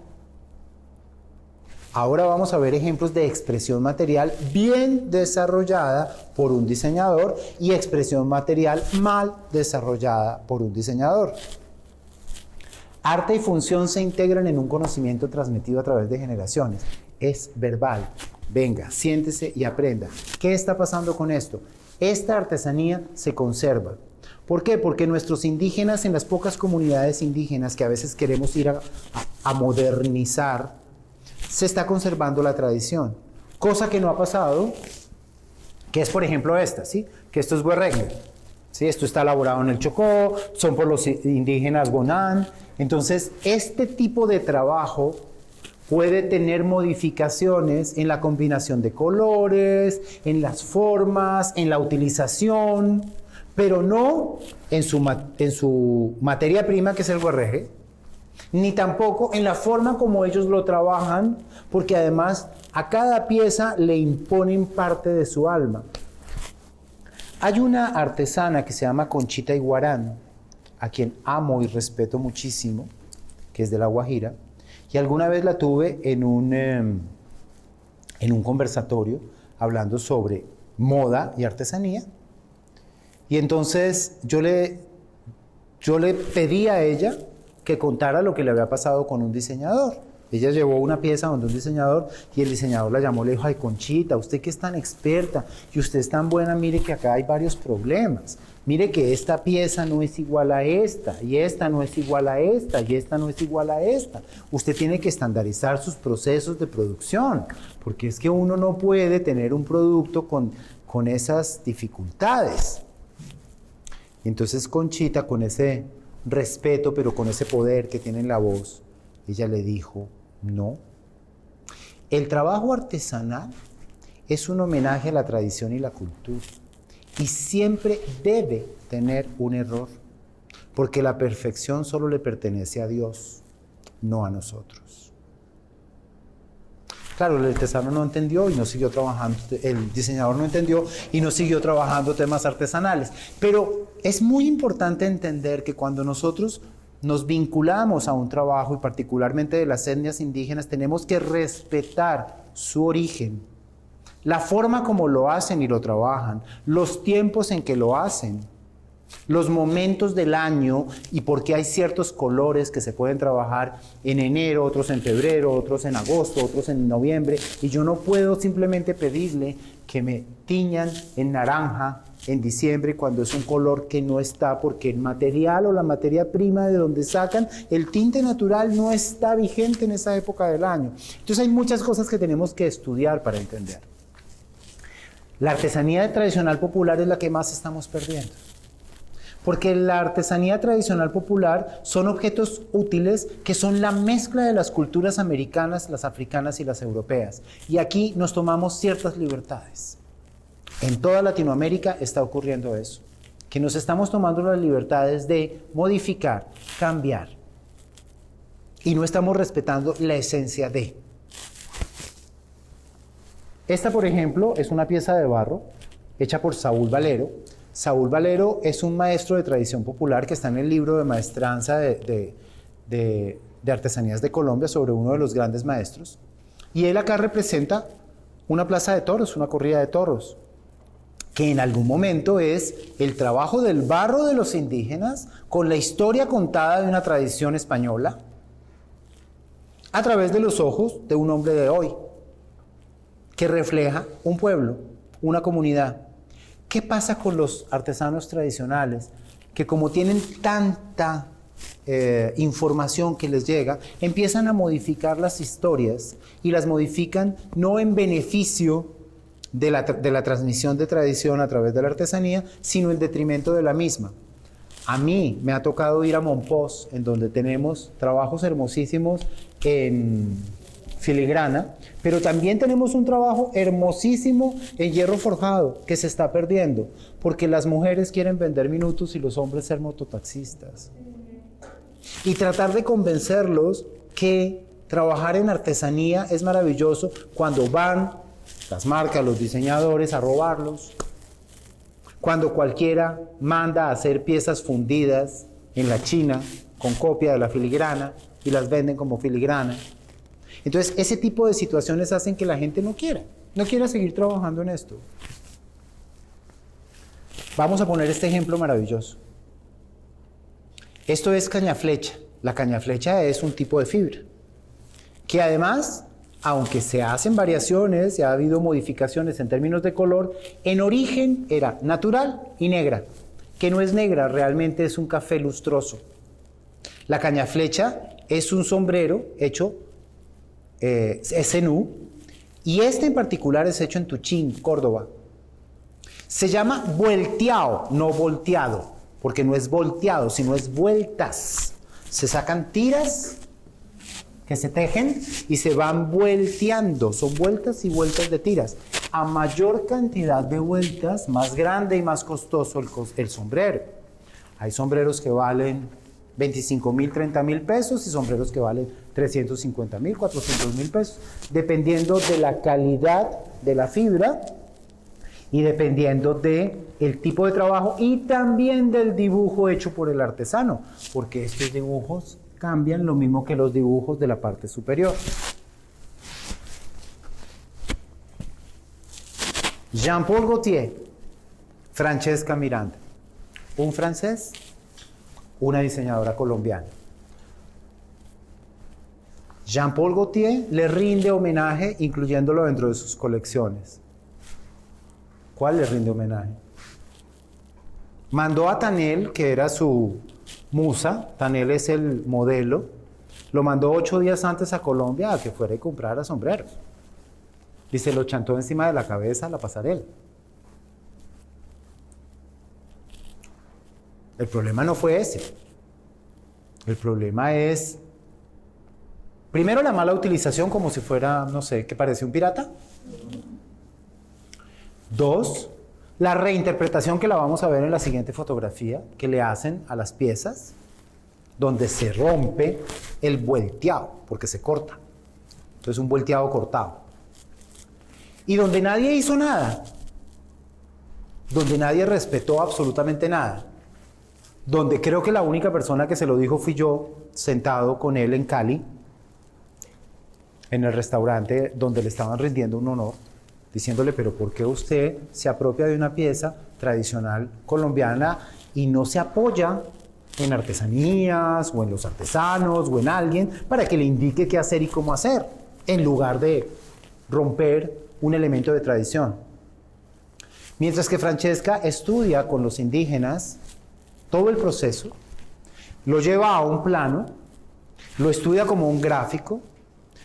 A: Ahora vamos a ver ejemplos de expresión material bien desarrollada por un diseñador y expresión material mal desarrollada por un diseñador. Arte y función se integran en un conocimiento transmitido a través de generaciones. Es verbal. Venga, siéntese y aprenda. ¿Qué está pasando con esto? Esta artesanía se conserva. ¿Por qué? Porque nuestros indígenas, en las pocas comunidades indígenas que a veces queremos ir a modernizar, se está conservando la tradición. Cosa que no ha pasado, que es por ejemplo esta, ¿sí? Que esto es guerregue, ¿sí? Esto está elaborado en el Chocó, son por los indígenas Gonán. Entonces, este tipo de trabajo puede tener modificaciones en la combinación de colores, en las formas, en la utilización, pero no en su materia prima, que es el guerreje, ni tampoco en la forma como ellos lo trabajan, porque además a cada pieza le imponen parte de su alma. Hay una artesana que se llama Conchita Iguarán, a quien amo y respeto muchísimo, que es de La Guajira, y alguna vez la tuve en un conversatorio hablando sobre moda y artesanía, y entonces yo le pedí a ella que contara lo que le había pasado con un diseñador. Ella llevó una pieza donde un diseñador y el diseñador la llamó, le dijo: ay, Conchita, usted que es tan experta y usted es tan buena, mire que acá hay varios problemas. Mire que esta pieza no es igual a esta, y esta no es igual a esta, y esta no es igual a esta. Usted tiene que estandarizar sus procesos de producción, porque es que uno no puede tener un producto con esas dificultades. Y entonces Conchita, con ese respeto, pero con ese poder que tiene en la voz, ella le dijo: no, el trabajo artesanal es un homenaje a la tradición y la cultura, y siempre debe tener un error, porque la perfección solo le pertenece a Dios, no a nosotros. Claro, el artesano no entendió y no siguió trabajando, el diseñador no entendió y no siguió trabajando temas artesanales. Pero es muy importante entender que cuando nosotros nos vinculamos a un trabajo, y particularmente de las etnias indígenas, tenemos que respetar su origen, la forma como lo hacen y lo trabajan, los tiempos en que lo hacen, los momentos del año, y porque hay ciertos colores que se pueden trabajar en enero, otros en febrero, otros en agosto, otros en noviembre, y yo no puedo simplemente pedirle que me tiñan en naranja en diciembre cuando es un color que no está, porque el material o la materia prima de donde sacan el tinte natural no está vigente en esa época del año. Entonces hay muchas cosas que tenemos que estudiar para entender. La artesanía tradicional popular es la que más estamos perdiendo, porque la artesanía tradicional popular son objetos útiles que son la mezcla de las culturas americanas, las africanas y las europeas, y aquí nos tomamos ciertas libertades. En toda Latinoamérica está ocurriendo eso, que nos estamos tomando las libertades de modificar, cambiar, y no estamos respetando la esencia de. Esta, por ejemplo, es una pieza de barro hecha por Saúl Valero. Saúl Valero es un maestro de tradición popular que está en el libro de maestranza de artesanías de Colombia, sobre uno de los grandes maestros. Y él acá representa una plaza de toros, una corrida de toros, que en algún momento es el trabajo del barro de los indígenas con la historia contada de una tradición española a través de los ojos de un hombre de hoy, que refleja un pueblo, una comunidad. ¿Qué pasa con los artesanos tradicionales? Que como tienen tanta información que les llega, empiezan a modificar las historias, y las modifican no en beneficio de la transmisión de tradición a través de la artesanía, sino en detrimento de la misma. A mí me ha tocado ir a Monpós, en donde tenemos trabajos hermosísimos en filigrana, pero también tenemos un trabajo hermosísimo en hierro forjado que se está perdiendo, porque las mujeres quieren vender minutos y los hombres ser mototaxistas. Y tratar de convencerlos que trabajar en artesanía es maravilloso cuando van las marcas, los diseñadores a robarlos, cuando cualquiera manda a hacer piezas fundidas en la China con copia de la filigrana y las venden como filigrana. Entonces, ese tipo de situaciones hacen que la gente no quiera seguir trabajando en esto. Vamos a poner este ejemplo maravilloso. Esto es cañaflecha. La cañaflecha es un tipo de fibra, que además, aunque se hacen variaciones y ha habido modificaciones en términos de color, en origen era natural y negra, que no es negra, realmente es un café lustroso. La cañaflecha es un sombrero hecho SNU, y este en particular es hecho en Tuchín, Córdoba. Se llama vuelteado, no volteado, porque no es volteado, sino es vueltas. Se sacan tiras que se tejen y se van volteando, son vueltas y vueltas de tiras. A mayor cantidad de vueltas, más grande y más costoso el sombrero. Hay sombreros que valen 25,000, 30,000 pesos y sombreros que valen 350,000, 400,000 pesos, dependiendo de la calidad de la fibra y dependiendo del tipo de trabajo y también del dibujo hecho por el artesano, porque estos dibujos cambian lo mismo que los dibujos de la parte superior. Jean-Paul Gaultier, Francesca Miranda, un francés, una diseñadora colombiana. Jean-Paul Gaultier le rinde homenaje incluyéndolo dentro de sus colecciones. ¿Cuál le rinde homenaje? Mandó a Tanel, que era su musa, Tanel es el modelo, lo mandó 8 días antes a Colombia a que fuera y comprara sombreros. Y se lo chantó encima de la cabeza a la pasarela. El problema no fue ese. El problema es, primero, la mala utilización como si fuera, no sé, que parece un pirata. 2, la reinterpretación que la vamos a ver en la siguiente fotografía, que le hacen a las piezas, donde se rompe el vuelteado, porque se corta. Entonces un vuelteado cortado. Y donde nadie hizo nada, donde nadie respetó absolutamente nada, donde creo que la única persona que se lo dijo fui yo, sentado con él en Cali, en el restaurante donde le estaban rindiendo un honor, diciéndole, pero ¿por qué usted se apropia de una pieza tradicional colombiana y no se apoya en artesanías o en los artesanos o en alguien para que le indique qué hacer y cómo hacer, en lugar de romper un elemento de tradición? Mientras que Francesca estudia con los indígenas todo el proceso, lo lleva a un plano, lo estudia como un gráfico,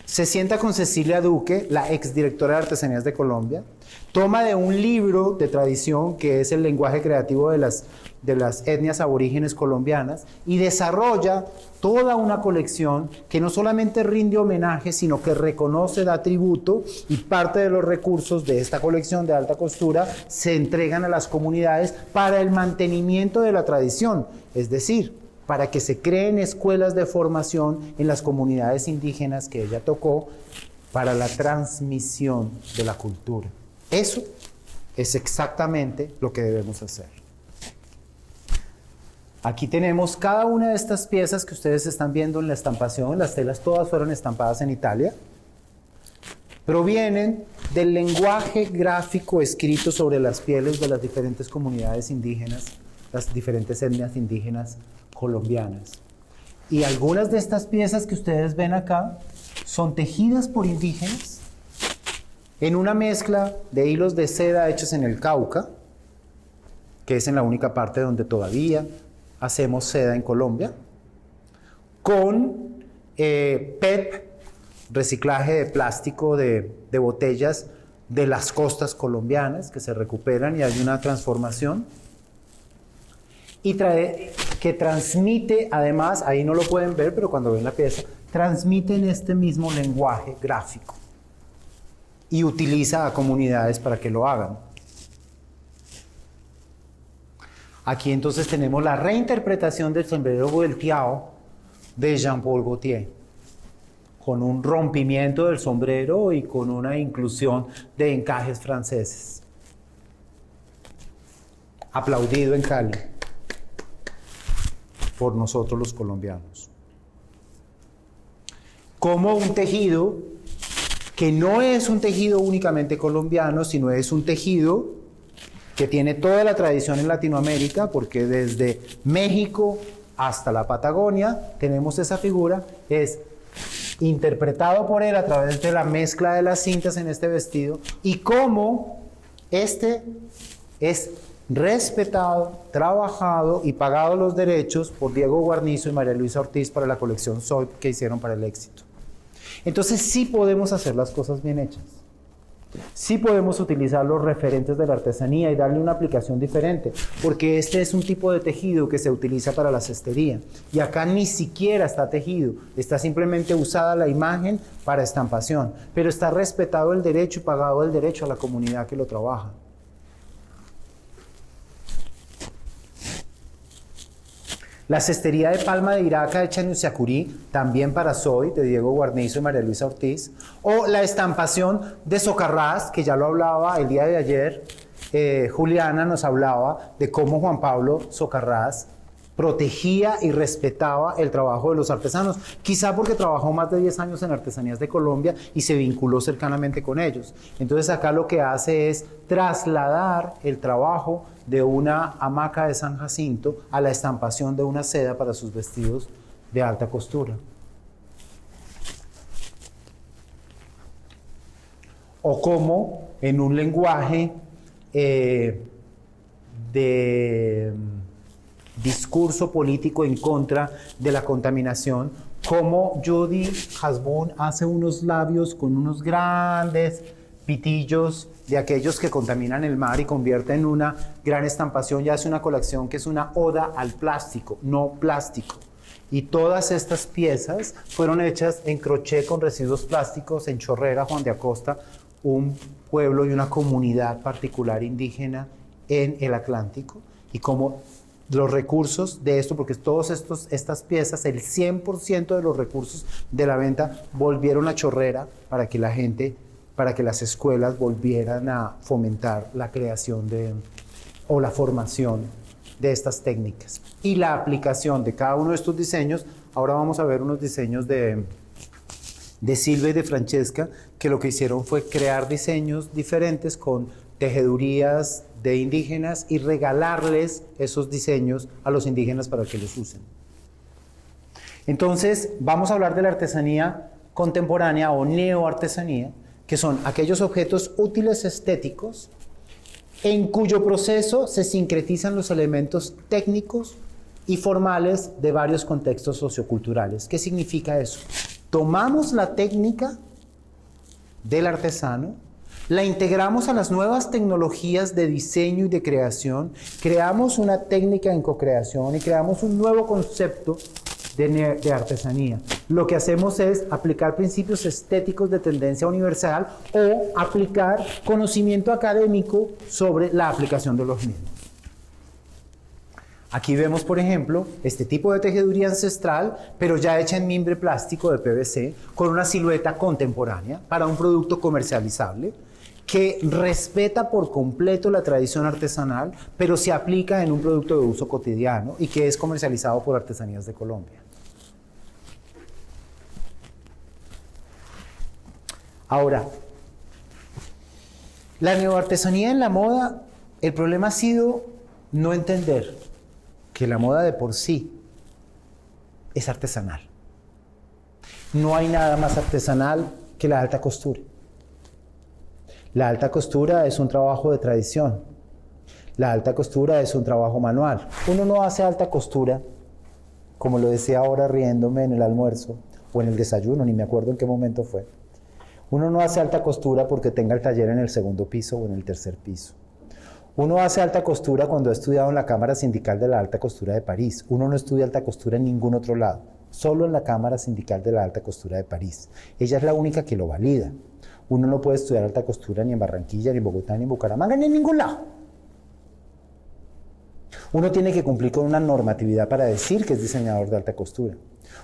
A: se sienta con Cecilia Duque, la exdirectora de Artesanías de Colombia, toma de un libro de tradición que es el lenguaje creativo de las etnias aborígenes colombianas y desarrolla toda una colección que no solamente rinde homenaje, sino que reconoce, da tributo, y parte de los recursos de esta colección de alta costura se entregan a las comunidades para el mantenimiento de la tradición, es decir, para que se creen escuelas de formación en las comunidades indígenas que ella tocó para la transmisión de la cultura. Eso es exactamente lo que debemos hacer. Aquí tenemos cada una de estas piezas que ustedes están viendo en la estampación. Las telas todas fueron estampadas en Italia. Provienen del lenguaje gráfico escrito sobre las pieles de las diferentes comunidades indígenas, las diferentes etnias indígenas colombianas. Y algunas de estas piezas que ustedes ven acá son tejidas por indígenas en una mezcla de hilos de seda hechos en el Cauca, que es en la única parte donde todavía hacemos seda en Colombia, con PET, reciclaje de plástico de botellas de las costas colombianas que se recuperan y hay una transformación. Y que transmite, además, ahí no lo pueden ver, pero cuando ven la pieza, transmite en este mismo lenguaje gráfico y utiliza a comunidades para que lo hagan. Aquí entonces tenemos la reinterpretación del sombrero volteado de Jean-Paul Gaultier, con un rompimiento del sombrero y con una inclusión de encajes franceses. Aplaudido en Cali por nosotros los colombianos. Como un tejido que no es un tejido únicamente colombiano, sino es un tejido que tiene toda la tradición en Latinoamérica, porque desde México hasta la Patagonia tenemos esa figura, es interpretado por él a través de la mezcla de las cintas en este vestido, y cómo este es respetado, trabajado y pagado los derechos por Diego Guarnizo y María Luisa Ortiz para la colección Soy que hicieron para el éxito. Entonces sí podemos hacer las cosas bien hechas. Sí podemos utilizar los referentes de la artesanía y darle una aplicación diferente, porque este es un tipo de tejido que se utiliza para la cestería. Y acá ni siquiera está tejido, está simplemente usada la imagen para estampación, pero está respetado el derecho y pagado el derecho a la comunidad que lo trabaja. La cestería de palma de Iraca hecha en Usiacurí, también para Soy, de Diego Guarnizo y María Luisa Ortiz, o la estampación de Socarrás, que ya lo hablaba el día de ayer, Juliana nos hablaba de cómo Juan Pablo Socarrás protegía y respetaba el trabajo de los artesanos, quizá porque trabajó más de 10 años en Artesanías de Colombia y se vinculó cercanamente con ellos. Entonces acá lo que hace es trasladar el trabajo de una hamaca de San Jacinto a la estampación de una seda para sus vestidos de alta costura. O como en un lenguaje de discurso político en contra de la contaminación, como Judy Hasbun hace unos labios con unos grandes pitillos de aquellos que contaminan el mar y convierte en una gran estampación y hace una colección que es una oda al plástico, no plástico. Y todas estas piezas fueron hechas en crochet con residuos plásticos en Chorrera, Juan de Acosta, un pueblo y una comunidad particular indígena en el Atlántico. Y como los recursos de esto, porque todas estas piezas, el 100% de los recursos de la venta volvieron a Chorrera para que la gente, para que las escuelas volvieran a fomentar la creación o la formación de estas técnicas. Y la aplicación de cada uno de estos diseños, ahora vamos a ver unos diseños de Silvia y de Francesca, que lo que hicieron fue crear diseños diferentes con tejedurías de indígenas y regalarles esos diseños a los indígenas para que los usen. Entonces, vamos a hablar de la artesanía contemporánea o neoartesanía, que son aquellos objetos útiles estéticos en cuyo proceso se sincretizan los elementos técnicos y formales de varios contextos socioculturales. ¿Qué significa eso? Tomamos la técnica del artesano, la integramos a las nuevas tecnologías de diseño y de creación, creamos una técnica en co-creación y creamos un nuevo concepto de artesanía. Lo que hacemos es aplicar principios estéticos de tendencia universal o aplicar conocimiento académico sobre la aplicación de los mismos. Aquí vemos, por ejemplo, este tipo de tejeduría ancestral, pero ya hecha en mimbre plástico de PVC, con una silueta contemporánea para un producto comercializable que respeta por completo la tradición artesanal, pero se aplica en un producto de uso cotidiano y que es comercializado por Artesanías de Colombia. Ahora, la neoartesanía en la moda, el problema ha sido no entender que la moda de por sí es artesanal. No hay nada más artesanal que la alta costura. La alta costura es un trabajo de tradición. La alta costura es un trabajo manual. Uno no hace alta costura, como lo decía ahora riéndome en el almuerzo o en el desayuno, ni me acuerdo en qué momento fue. Uno no hace alta costura porque tenga el taller en el segundo piso o en el tercer piso. Uno hace alta costura cuando ha estudiado en la Cámara Sindical de la Alta Costura de París. Uno no estudia alta costura en ningún otro lado, solo en la Cámara Sindical de la Alta Costura de París. Ella es la única que lo valida. Uno no puede estudiar alta costura ni en Barranquilla, ni en Bogotá, ni en Bucaramanga, ni en ningún lado. Uno tiene que cumplir con una normatividad para decir que es diseñador de alta costura.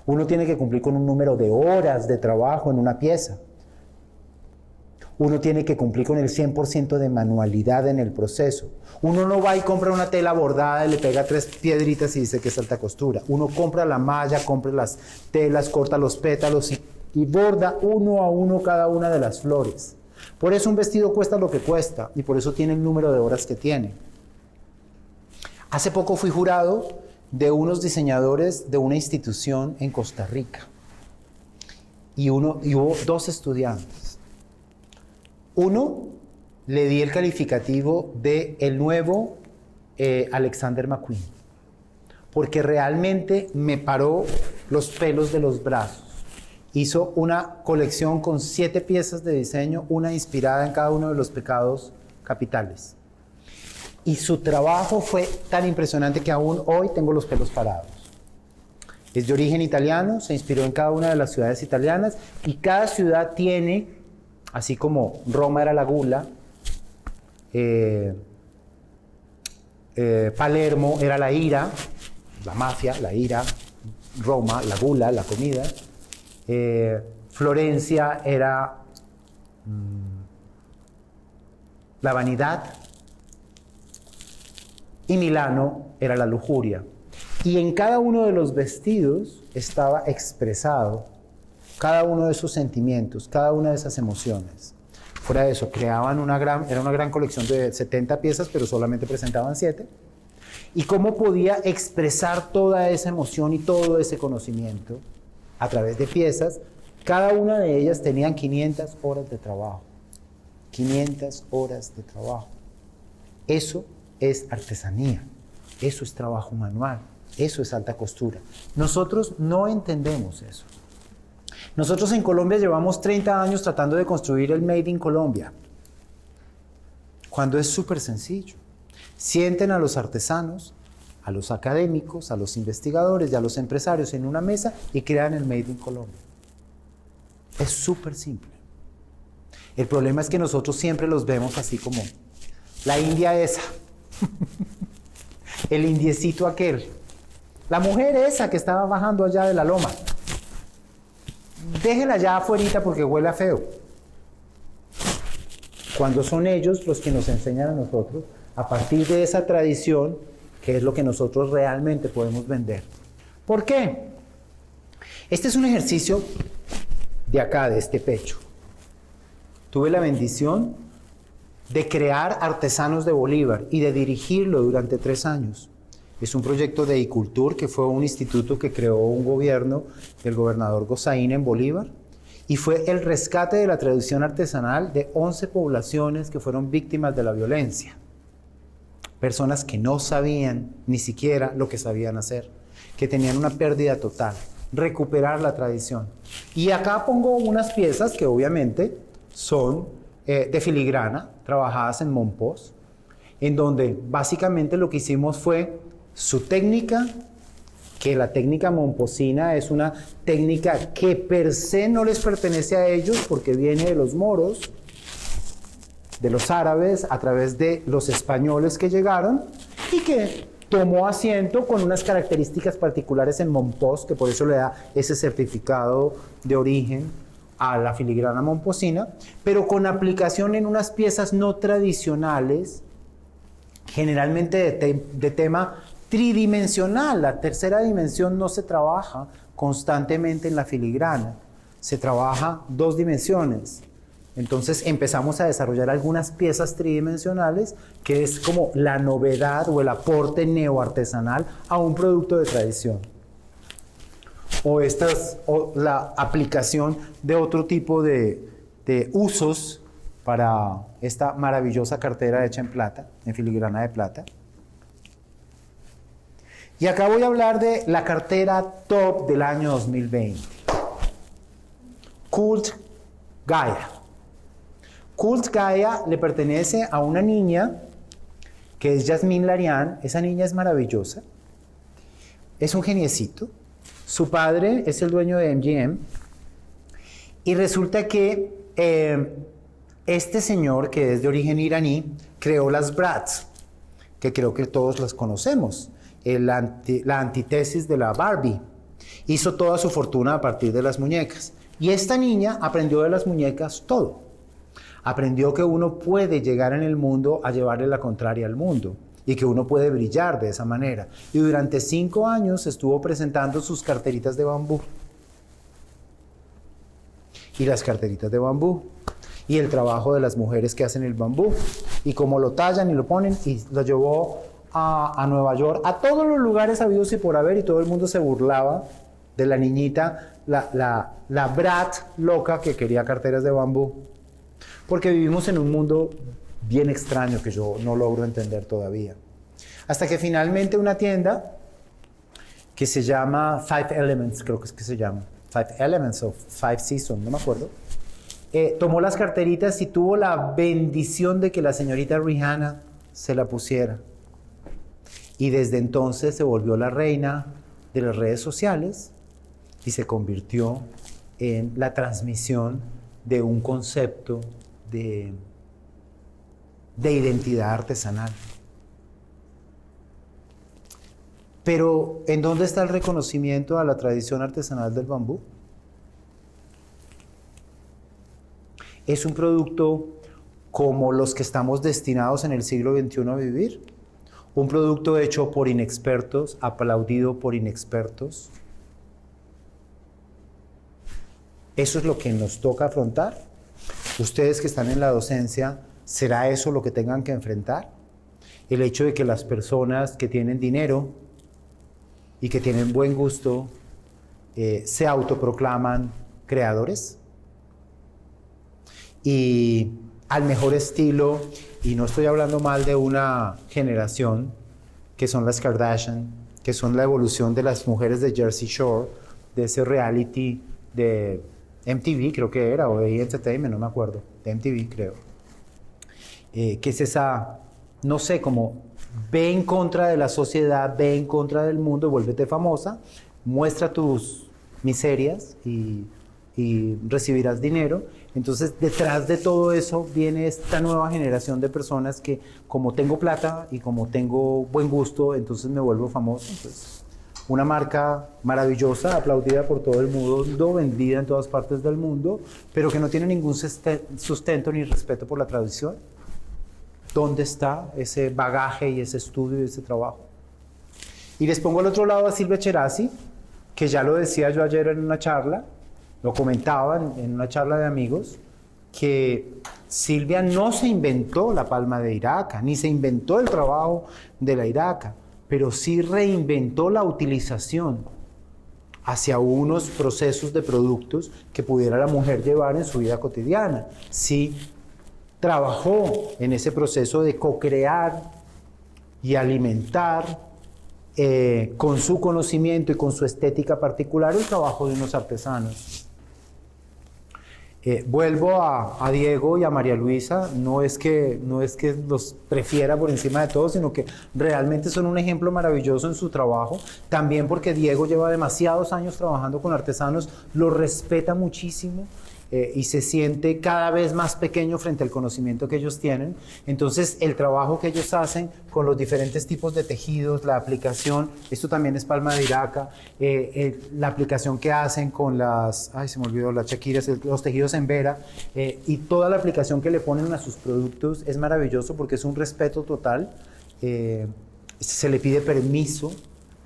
A: Uno tiene que cumplir con un número de horas de trabajo en una pieza. Uno tiene que cumplir con el 100% de manualidad en el proceso. Uno no va y compra una tela bordada y le pega 3 piedritas y dice que es alta costura. Uno compra la malla, compra las telas, corta los pétalos y borda uno a uno cada una de las flores. Por eso un vestido cuesta lo que cuesta y por eso tiene el número de horas que tiene. Hace poco fui jurado de unos diseñadores de una institución en Costa Rica y hubo 2 estudiantes. Uno, le di el calificativo de el nuevo Alexander McQueen, porque realmente me paró los pelos de los brazos. hizo una colección con 7 piezas de diseño, una inspirada en cada uno de los pecados capitales. Y su trabajo fue tan impresionante que aún hoy tengo los pelos parados. Es de origen italiano, se inspiró en cada una de las ciudades italianas y cada ciudad tiene, así como Roma era la gula, Palermo era la ira, la mafia, la ira, Roma, la gula, la comida, Florencia era la vanidad y Milano era la lujuria. Y en cada uno de los vestidos estaba expresado cada uno de esos sentimientos, cada una de esas emociones. Fuera de eso, creaban era una gran colección de 70 piezas, pero solamente presentaban 7. Y cómo podía expresar toda esa emoción y todo ese conocimiento a través de piezas. Cada una de ellas tenían 500 horas de trabajo. 500 horas de trabajo. Eso es artesanía. Eso es trabajo manual. Eso es alta costura. Nosotros no entendemos eso. Nosotros en Colombia llevamos 30 años tratando de construir el Made in Colombia, cuando es súper sencillo. Sienten a los artesanos, a los académicos, a los investigadores y a los empresarios en una mesa y crean el Made in Colombia. Es súper simple. El problema es que nosotros siempre los vemos así como la India esa, el indiecito aquel, la mujer esa que estaba bajando allá de la loma. Déjela ya afuerita porque huele a feo. Cuando son ellos los que nos enseñan a nosotros, a partir de esa tradición, que es lo que nosotros realmente podemos vender. ¿Por qué? Este es un ejercicio de acá, de este pecho. Tuve la bendición de crear Artesanos de Bolívar y de dirigirlo durante 3 años. Es un proyecto de Icultur, que fue un instituto que creó un gobierno del gobernador Gozaín en Bolívar, y fue el rescate de la tradición artesanal de 11 poblaciones que fueron víctimas de la violencia. Personas que no sabían ni siquiera lo que sabían hacer, que tenían una pérdida total. Recuperar la tradición. Y acá pongo unas piezas que obviamente son de filigrana, trabajadas en Mompós, en donde básicamente lo que hicimos fue su técnica, que la técnica momposina es una técnica que per se no les pertenece a ellos porque viene de los moros, de los árabes, a través de los españoles que llegaron y que tomó asiento con unas características particulares en Mompós, que por eso le da ese certificado de origen a la filigrana momposina, pero con aplicación en unas piezas no tradicionales, generalmente de tema tridimensional. La tercera dimensión no se trabaja constantemente en la filigrana, se trabaja 2 dimensiones. Entonces empezamos a desarrollar algunas piezas tridimensionales, que es como la novedad o el aporte neoartesanal a un producto de tradición. O la aplicación de otro tipo de usos para esta maravillosa cartera hecha en plata, en filigrana de plata. Y acá voy a hablar de la cartera top del año 2020. Cult Gaia. Cult Gaia le pertenece a una niña que es Yasmín Larián. Esa niña es maravillosa. Es un geniecito. Su padre es el dueño de MGM. Y resulta que este señor, que es de origen iraní, creó las Bratz, que creo que todos las conocemos. La antítesis de la Barbie. Hizo toda su fortuna a partir de las muñecas. Y esta niña aprendió de las muñecas todo. Aprendió que uno puede llegar en el mundo a llevarle la contraria al mundo y que uno puede brillar de esa manera. Y durante 5 años estuvo presentando sus carteritas de bambú. Y las carteritas de bambú. Y el trabajo de las mujeres que hacen el bambú. Y cómo lo tallan y lo ponen. Y lo llevó a Nueva York, a todos los lugares habidos y por haber, y todo el mundo se burlaba de la niñita, la brat loca que quería carteras de bambú. Porque vivimos en un mundo bien extraño que yo no logro entender todavía. Hasta que finalmente una tienda que se llama Five Elements, creo que es que se llama, Five Elements o Five Seasons, no me acuerdo. Tomó las carteritas y tuvo la bendición de que la señorita Rihanna se la pusiera. Y desde entonces se volvió la reina de las redes sociales y se convirtió en la transmisión de un concepto de identidad artesanal. Pero, ¿en dónde está el reconocimiento a la tradición artesanal del bambú? ¿Es un producto como los que estamos destinados en el siglo XXI a vivir? ¿Un producto hecho por inexpertos, aplaudido por inexpertos? ¿Eso es lo que nos toca afrontar? Ustedes que están en la docencia, ¿será eso lo que tengan que enfrentar? El hecho de que las personas que tienen dinero y que tienen buen gusto se autoproclaman creadores y al mejor estilo, y no estoy hablando mal de una generación que son las Kardashian, que son la evolución de las mujeres de Jersey Shore, de ese reality de MTV, creo que era, o de Entertainment, no me acuerdo, de MTV creo, que es esa, no sé, como ve en contra de la sociedad, ve en contra del mundo, vuélvete famosa, muestra tus miserias y recibirás dinero. Entonces, detrás de todo eso viene esta nueva generación de personas que, como tengo plata y como tengo buen gusto, entonces me vuelvo famoso. Entonces, una marca maravillosa, aplaudida por todo el mundo, vendida en todas partes del mundo, pero que no tiene ningún sustento ni respeto por la tradición. ¿Dónde está ese bagaje y ese estudio y ese trabajo? Y les pongo al otro lado a Silvia Cherasi, que ya lo decía yo ayer en una charla, lo comentaba en una charla de amigos, que Silvia no se inventó la palma de Iraca, ni se inventó el trabajo de la Iraca, pero sí reinventó la utilización hacia unos procesos de productos que pudiera la mujer llevar en su vida cotidiana. Sí trabajó en ese proceso de co-crear y alimentar con su conocimiento y con su estética particular el trabajo de unos artesanos. Vuelvo a Diego y a María Luisa, no es que los prefiera por encima de todos, sino que realmente son un ejemplo maravilloso en su trabajo, también porque Diego lleva demasiados años trabajando con artesanos, lo respeta muchísimo y se siente cada vez más pequeño frente al conocimiento que ellos tienen. Entonces, el trabajo que ellos hacen con los diferentes tipos de tejidos, la aplicación, esto también es palma de Iraca, la aplicación que hacen con las, ay, se me olvidó, las chaquiras, los tejidos en vera, y toda la aplicación que le ponen a sus productos es maravilloso porque es un respeto total. Se le pide permiso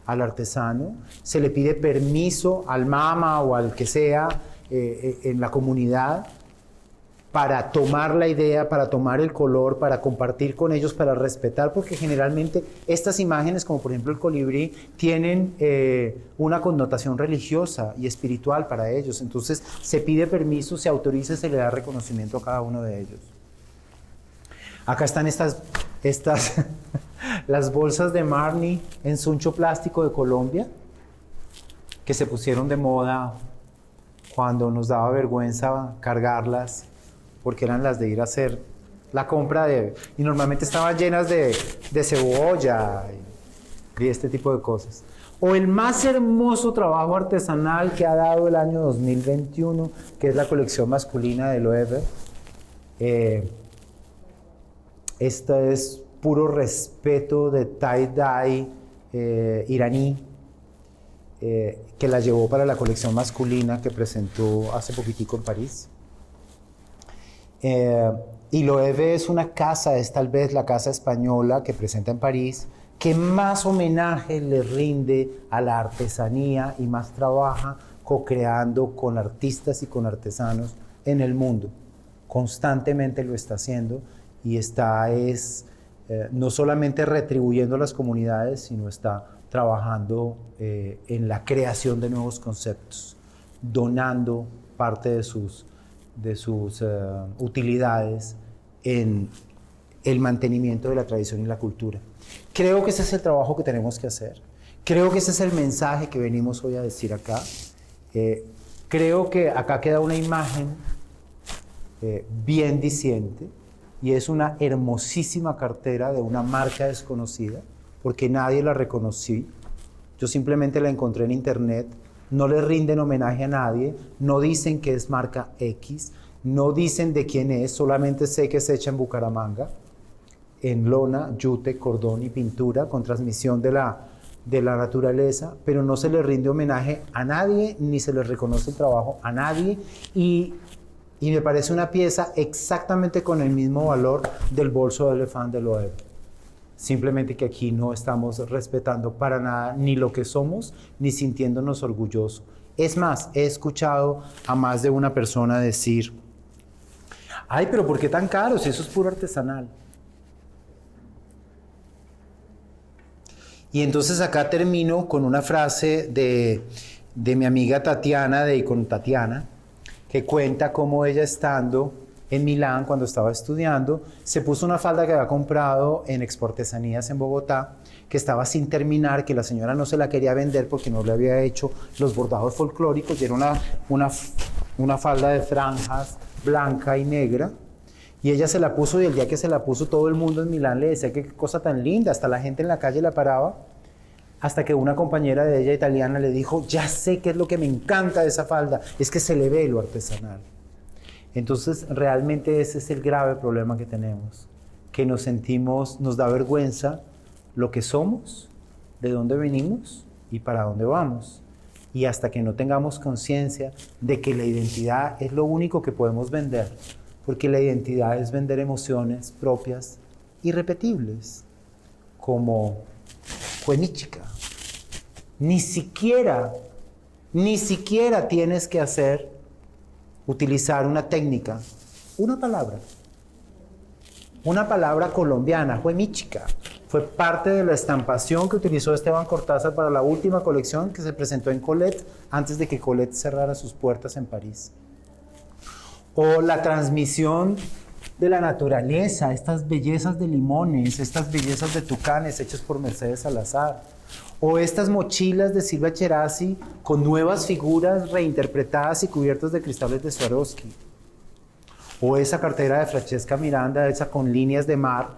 A: al artesano, se le pide permiso al mama o al que sea en la comunidad para tomar la idea, para tomar el color, para compartir con ellos, para respetar, porque generalmente estas imágenes, como por ejemplo el colibrí, tienen una connotación religiosa y espiritual para ellos. Entonces se pide permiso, se autoriza y se le da reconocimiento a cada uno de ellos. Acá están estas las bolsas de Marni en suncho plástico de Colombia, que se pusieron de moda cuando nos daba vergüenza cargarlas, porque eran las de ir a hacer la compra y normalmente estaban llenas de cebolla y este tipo de cosas. O el más hermoso trabajo artesanal que ha dado el año 2021, que es la colección masculina de Loewe. Esta es puro respeto de tie-dye iraní, que la llevó para la colección masculina que presentó hace poquitico en París. Y Loewe es una casa, es tal vez la casa española que presenta en París, que más homenaje le rinde a la artesanía y más trabaja co-creando con artistas y con artesanos en el mundo. Constantemente lo está haciendo y está no solamente retribuyendo a las comunidades, sino está trabajando en la creación de nuevos conceptos, donando parte de sus utilidades en el mantenimiento de la tradición y la cultura. Creo que ese es el trabajo que tenemos que hacer. Creo que ese es el mensaje que venimos hoy a decir acá. Creo que acá queda una imagen bien diciente, y es una hermosísima cartera de una marca desconocida, porque nadie la reconocí. Yo simplemente la encontré en internet. No le rinden homenaje a nadie, no dicen que es marca X, no dicen de quién es, solamente sé que se echa en Bucaramanga, en lona, yute, cordón y pintura, con transmisión de la naturaleza, pero no se le rinde homenaje a nadie, ni se le reconoce el trabajo a nadie, y me parece una pieza exactamente con el mismo valor del bolso de elefante de Loewe. Simplemente que aquí no estamos respetando para nada ni lo que somos, ni sintiéndonos orgullosos. Es más, he escuchado a más de una persona decir, ay, pero ¿por qué tan caro si eso es puro artesanal? Y entonces acá termino con una frase de mi amiga Tatiana, de Icon Tatiana, que cuenta cómo ella, estando en Milán cuando estaba estudiando, se puso una falda que había comprado en Exportesanías en Bogotá, que estaba sin terminar, que la señora no se la quería vender porque no le había hecho los bordados folclóricos, y era una falda de franjas blanca y negra, y ella se la puso, y el día que se la puso todo el mundo en Milán le decía que qué cosa tan linda, hasta la gente en la calle la paraba, hasta que una compañera de ella italiana le dijo, ya sé qué es lo que me encanta de esa falda, es que se le ve lo artesanal. Entonces, realmente ese es el grave problema que tenemos, que nos sentimos, nos da vergüenza lo que somos, de dónde venimos y para dónde vamos. Y hasta que no tengamos conciencia de que la identidad es lo único que podemos vender, porque la identidad es vender emociones propias irrepetibles, como Juemíchica. Ni siquiera tienes que utilizar una técnica, una palabra colombiana, Juemíchica. Fue parte de la estampación que utilizó Esteban Cortázar para la última colección que se presentó en Colette, antes de que Colette cerrara sus puertas en París. O la transmisión de la naturaleza, estas bellezas de limones, estas bellezas de tucanes hechas por Mercedes Salazar. O estas mochilas de Silvia Cherasi con nuevas figuras reinterpretadas y cubiertas de cristales de Swarovski. O esa cartera de Francesca Miranda hecha con líneas de mar,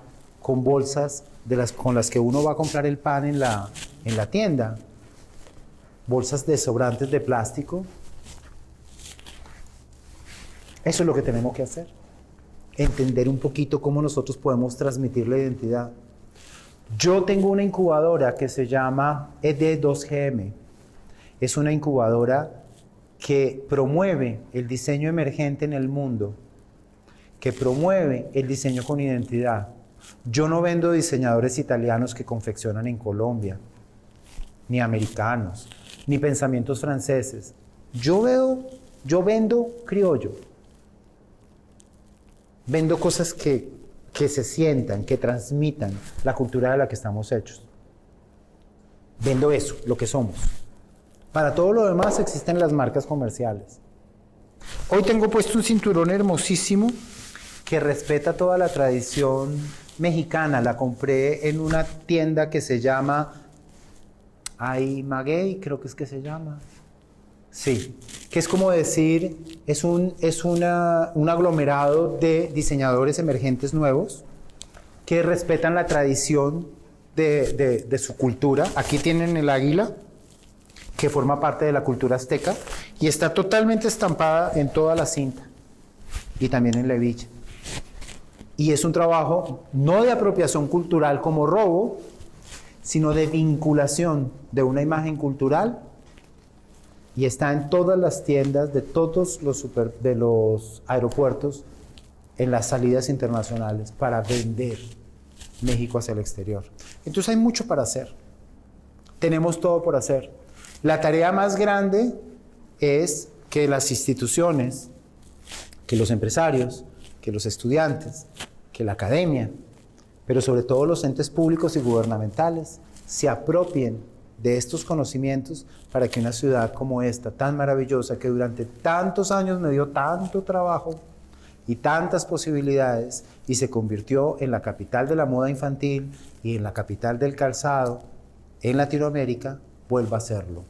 A: con bolsas con las que uno va a comprar el pan en la tienda. Bolsas de sobrantes de plástico. Eso es lo que tenemos que hacer. Entender un poquito cómo nosotros podemos transmitir la identidad. Yo tengo una incubadora que se llama ED2GM. Es una incubadora que promueve el diseño emergente en el mundo, que promueve el diseño con identidad. Yo no vendo diseñadores italianos que confeccionan en Colombia, ni americanos, ni pensamientos franceses. Yo vendo criollo. Vendo cosas que se sientan, que transmitan la cultura de la que estamos hechos. Vendo eso, lo que somos. Para todo lo demás existen las marcas comerciales. Hoy tengo puesto un cinturón hermosísimo que respeta toda la tradición mexicana. La compré en una tienda que se llama Maguey, creo que es que se llama. Sí, que es como decir, es un aglomerado de diseñadores emergentes nuevos que respetan la tradición de su cultura. Aquí tienen el águila, que forma parte de la cultura azteca, y está totalmente estampada en toda la cinta, y también en la hebilla. Y es un trabajo no de apropiación cultural como robo, sino de vinculación de una imagen cultural, y está en todas las tiendas de todos los aeropuertos, en las salidas internacionales, para vender México hacia el exterior. Entonces hay mucho para hacer. Tenemos todo por hacer. La tarea más grande es que las instituciones, que los empresarios, que los estudiantes, que la academia, pero sobre todo los entes públicos y gubernamentales, se apropien de estos conocimientos para que una ciudad como esta, tan maravillosa, que durante tantos años me dio tanto trabajo y tantas posibilidades, y se convirtió en la capital de la moda infantil y en la capital del calzado en Latinoamérica, vuelva a serlo.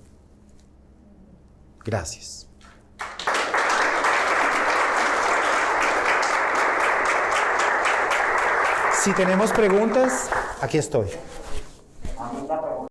A: Gracias. Si tenemos preguntas, aquí estoy.